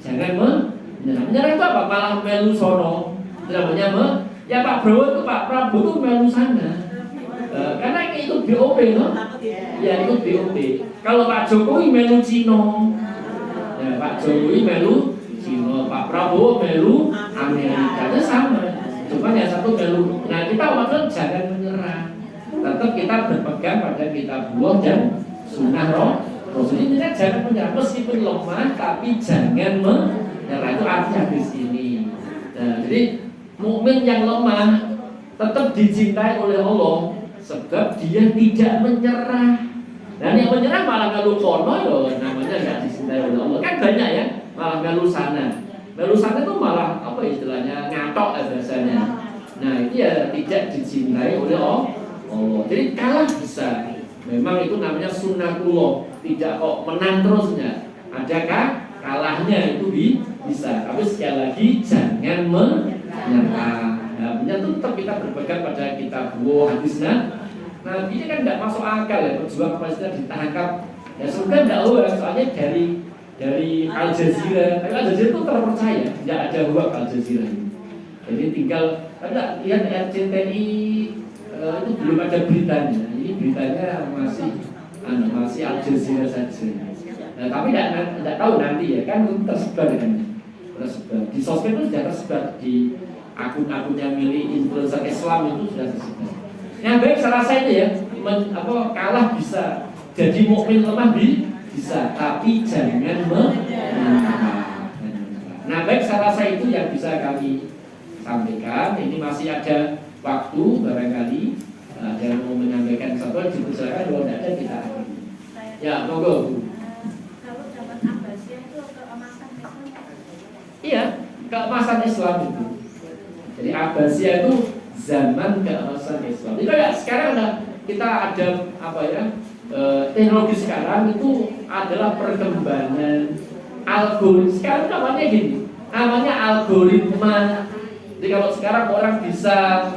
Menyerah itu apa? Malah melu sono. Namanya ya Pak Prabowo itu melu sana. Karena ikut BOP no? Ya ikut BOP. Kalau Pak Jokowi melu Cina, ya Pak Jokowi melu Cina, Pak Prabowo melu Amerika, itu sama. Cuma yang satu melu. Nah, kita waktu jangan menyerah. Tetap kita berpegang pada kitabullah dan sunnah Rasul. Ini kan jangan menyerah, meskipun lemah tapi jangan menyerah. Itu arti hadis ini. Nah, jadi mukmin yang lemah tetap dicintai oleh Allah sebab dia tidak menyerah. Dan yang menyerah malah melu kono loh, namanya nggak dicintai oleh Allah. Kan banyak ya, malah melu sana. Melu sana itu malah apa istilahnya ngatok bahasanya. Nah, itu ya tidak dicintai oleh Allah. Jadi kalah bisa, Memang itu namanya sunnatullah, tidak kok menang terusnya. Adakah kalahnya itu bisa. Tapi sekali lagi jangan menyerah. Nah, tetap kita berpegang pada kitab hadisnya. Nah, ini kan tidak masuk akal ya, pejuang Palestina ditangkap. Ya sudah tidak soalnya dari Al Jazeera. Tapi Al Jazeera itu terpercaya, tidak ada hoax Al Jazeera ini. Jadi tinggal ada lihat RCTI itu belum ada beritanya. Ini beritanya masih Al Jazeera saja. Nah, tapi tidak tahu nanti ya kan tersebar tersebar di sosmed itu sudah tersebar di akun-akunnya milik influencer Islam itu sudah tersebar. Yang baik saya rasa itu ya kalah bisa, jadi mukmin lemah bisa, tapi jangan menyerah. Nah baik saya rasa itu yang bisa kami sampaikan. Ini masih ada waktu barangkali ada yang mau menyampaikan satu dipersilakan, kalau tidak ada kita akhiri. Ya monggo Bu. Kalau zaman Abbasiyah itu keemasan Islam. Iya, keemasan Islam itu. Jadi Abbasiyah itu zaman keemasan Islam. Itu ya sekarang kita ada teknologi sekarang itu adalah perkembangan algoritma. Sekarang namanya gini, namanya algoritma. Jadi kalau sekarang orang bisa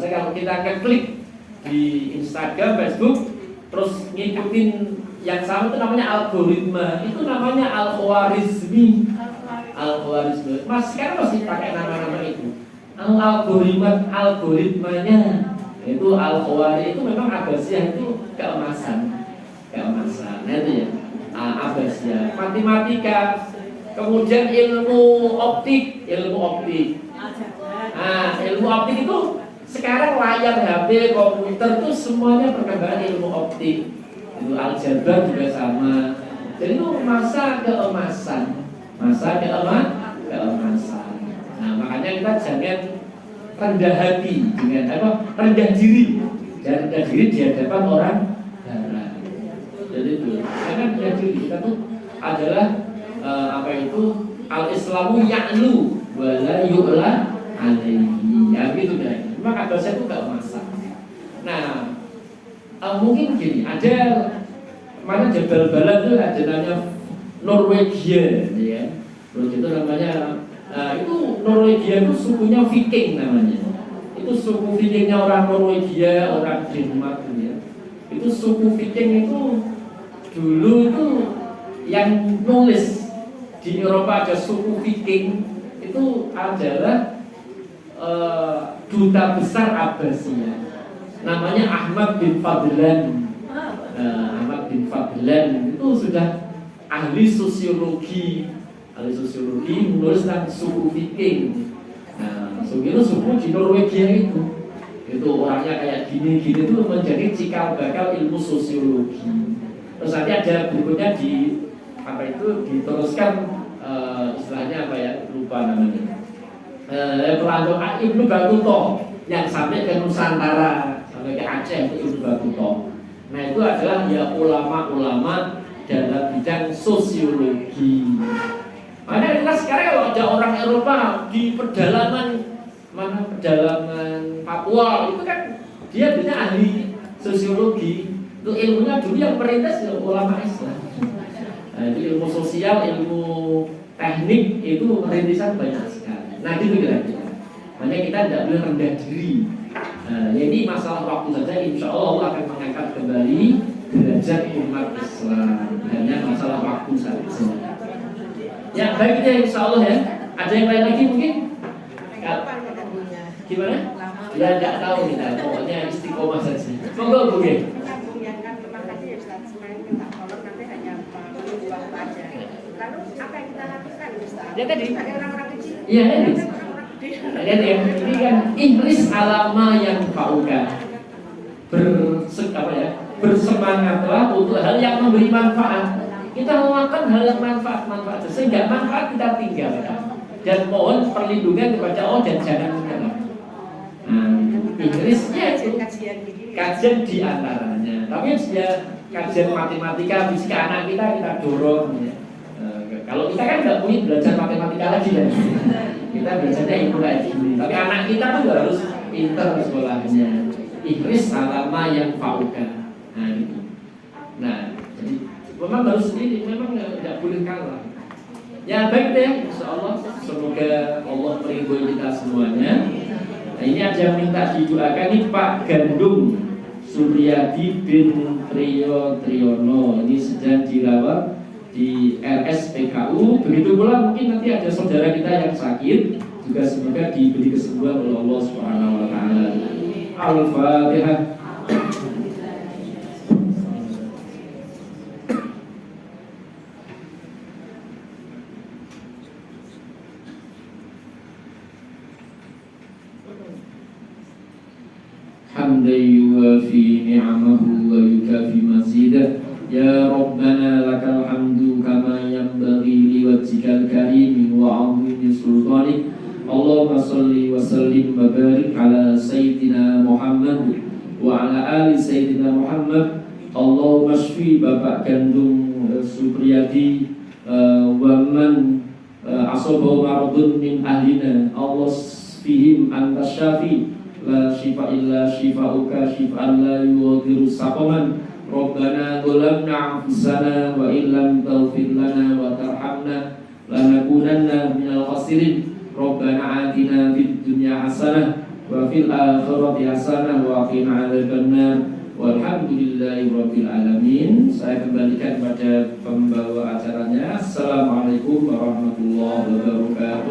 kalau kita klik di Instagram, Facebook, terus ngikutin yang sama itu namanya algoritma. Itu namanya al-khwarizmi. Mas sekarang masih pakai nama-nama itu. Algoritmanya itu al-khwarizmi, itu memang Abbasiyah itu keemasan. Nah itu ya. Abbasiyah, matematika, kemudian ilmu optik. Ilmu optik itu sekarang layar HP, komputer itu semuanya perkembangan ilmu optik. Itu aljabar juga sama. Jadi itu masa keemasan. Nah makanya kita jangan rendah hati dengan rendah diri. Jangan rendah diri di hadapan orang barat. Jadi itu jangan rendah diri. Kita tuh adalah al-Islamu ya'lu wala yu'la alaihi. Ya gitu kan. Memang Abbasiyah itu gak masak. Nah, mungkin gini, ada mana Jabal Balan itu ada namanya Norwegia, ya. Terus itu namanya itu Norwegia itu sukunya Viking namanya. Itu suku Vikingnya orang Norwegia, orang Denmark ya. Itu suku Viking itu dulu itu yang nulis di Eropa ada suku Viking itu adalah duta besar Abbasiyah, namanya Ahmad bin Fadlan. Ahmad bin Fadlan itu sudah ahli sosiologi menulis tentang suku Viking. Nah, suku di Norwegia itu orangnya kayak gini itu menjadi cikal bakal ilmu sosiologi. Terus nanti ada berikutnya diteruskan istilahnya lupa namanya. Pelancongan Ibnu Battuta yang sampai ke Nusantara, sampai ke Aceh itu Ibnu Battuta. Nah itu adalah ya ulama-ulama dalam bidang sosiologi. Makanya kita sekarang kalau ada orang Eropa di pedalaman Papua itu kan dia punya ahli sosiologi. Itu ilmunya dulu yang merintis ulama Islam. Nah, itu ilmu sosial, ilmu teknik itu rintisan banyak sekali. Nah gitu kira-kira. Makanya kita tidak boleh rendah diri. Ini masalah waktu saja. Insya Allah akan mengangkat kembali derajat umat Islam. Hanya masalah waktu saja. Ya baik ya insya Allah ya. Ada yang lain lagi mungkin? Gimana? Ya nggak tahu kita. Pokoknya istiqomah saja. Monggo Bu. Lalu apa yang kita lakukan Ustaz? Ya tadi. Ada orang-orang kecil. Iya ini. Lihat ya, ini kan ihris alama yang fauka. Bersemangatlah untuk hal yang memberi manfaat. Kita melakukan hal yang manfaat sehingga manfaat kita tinggalkan. Dan mohon perlindungan kepada Allah dan jangan menyerah. Ihrisnya itu kajian di antaranya. Tapi ya kajian matematika, fisika anak kita dorong ya. Kalau kita kan nggak punya belajar matematika lagi ya. Kita belajarnya ilmu lagi. Tapi anak kita tuh harus pintar sekolahnya. Ihris alama yang fauka. Nah gitu. Nah, jadi memang harus sendiri, memang nggak boleh kalah. Ya baik deh, insya Allah semoga Allah meridhoi kita semuanya. Nah, ini ada yang minta didoakan nih Pak Gandum Suryadi bin Triyono. Ini sedang dirawat di RSPKU. Begitu pula mungkin nanti ada saudara kita yang sakit, juga semoga diberi kesembuhan oleh Allah Subhanahu wa taala. Al-Fatihah. حمدا يوافي نعمه ويكافي مزيده يا ربنا لك الحمد كما ينبغي لوجهك الكريم وعظيم سلطانك اللهم صل وسلم وبارك على سيدنا محمد وعلى آل سيدنا محمد. Allahumma shfi Bapak Gandum Supriyadi wa man asabahu maradun min ahlina Allah fihim anta syafi la shifa illa shifauka shifaan la yughadiru saqaman. Rabbana zalamna anfusana wa illam taghfir lana wa tarhamna lanakunanna minal khasirin. Rabbana atina fid dunya hasanah wa fil akhirati hasanah wa qina adzabannar. Walhamdulillahi rabbil alamin. Saya kembalikan kepada pembawa acaranya. Assalamualaikum warahmatullahi wabarakatuh.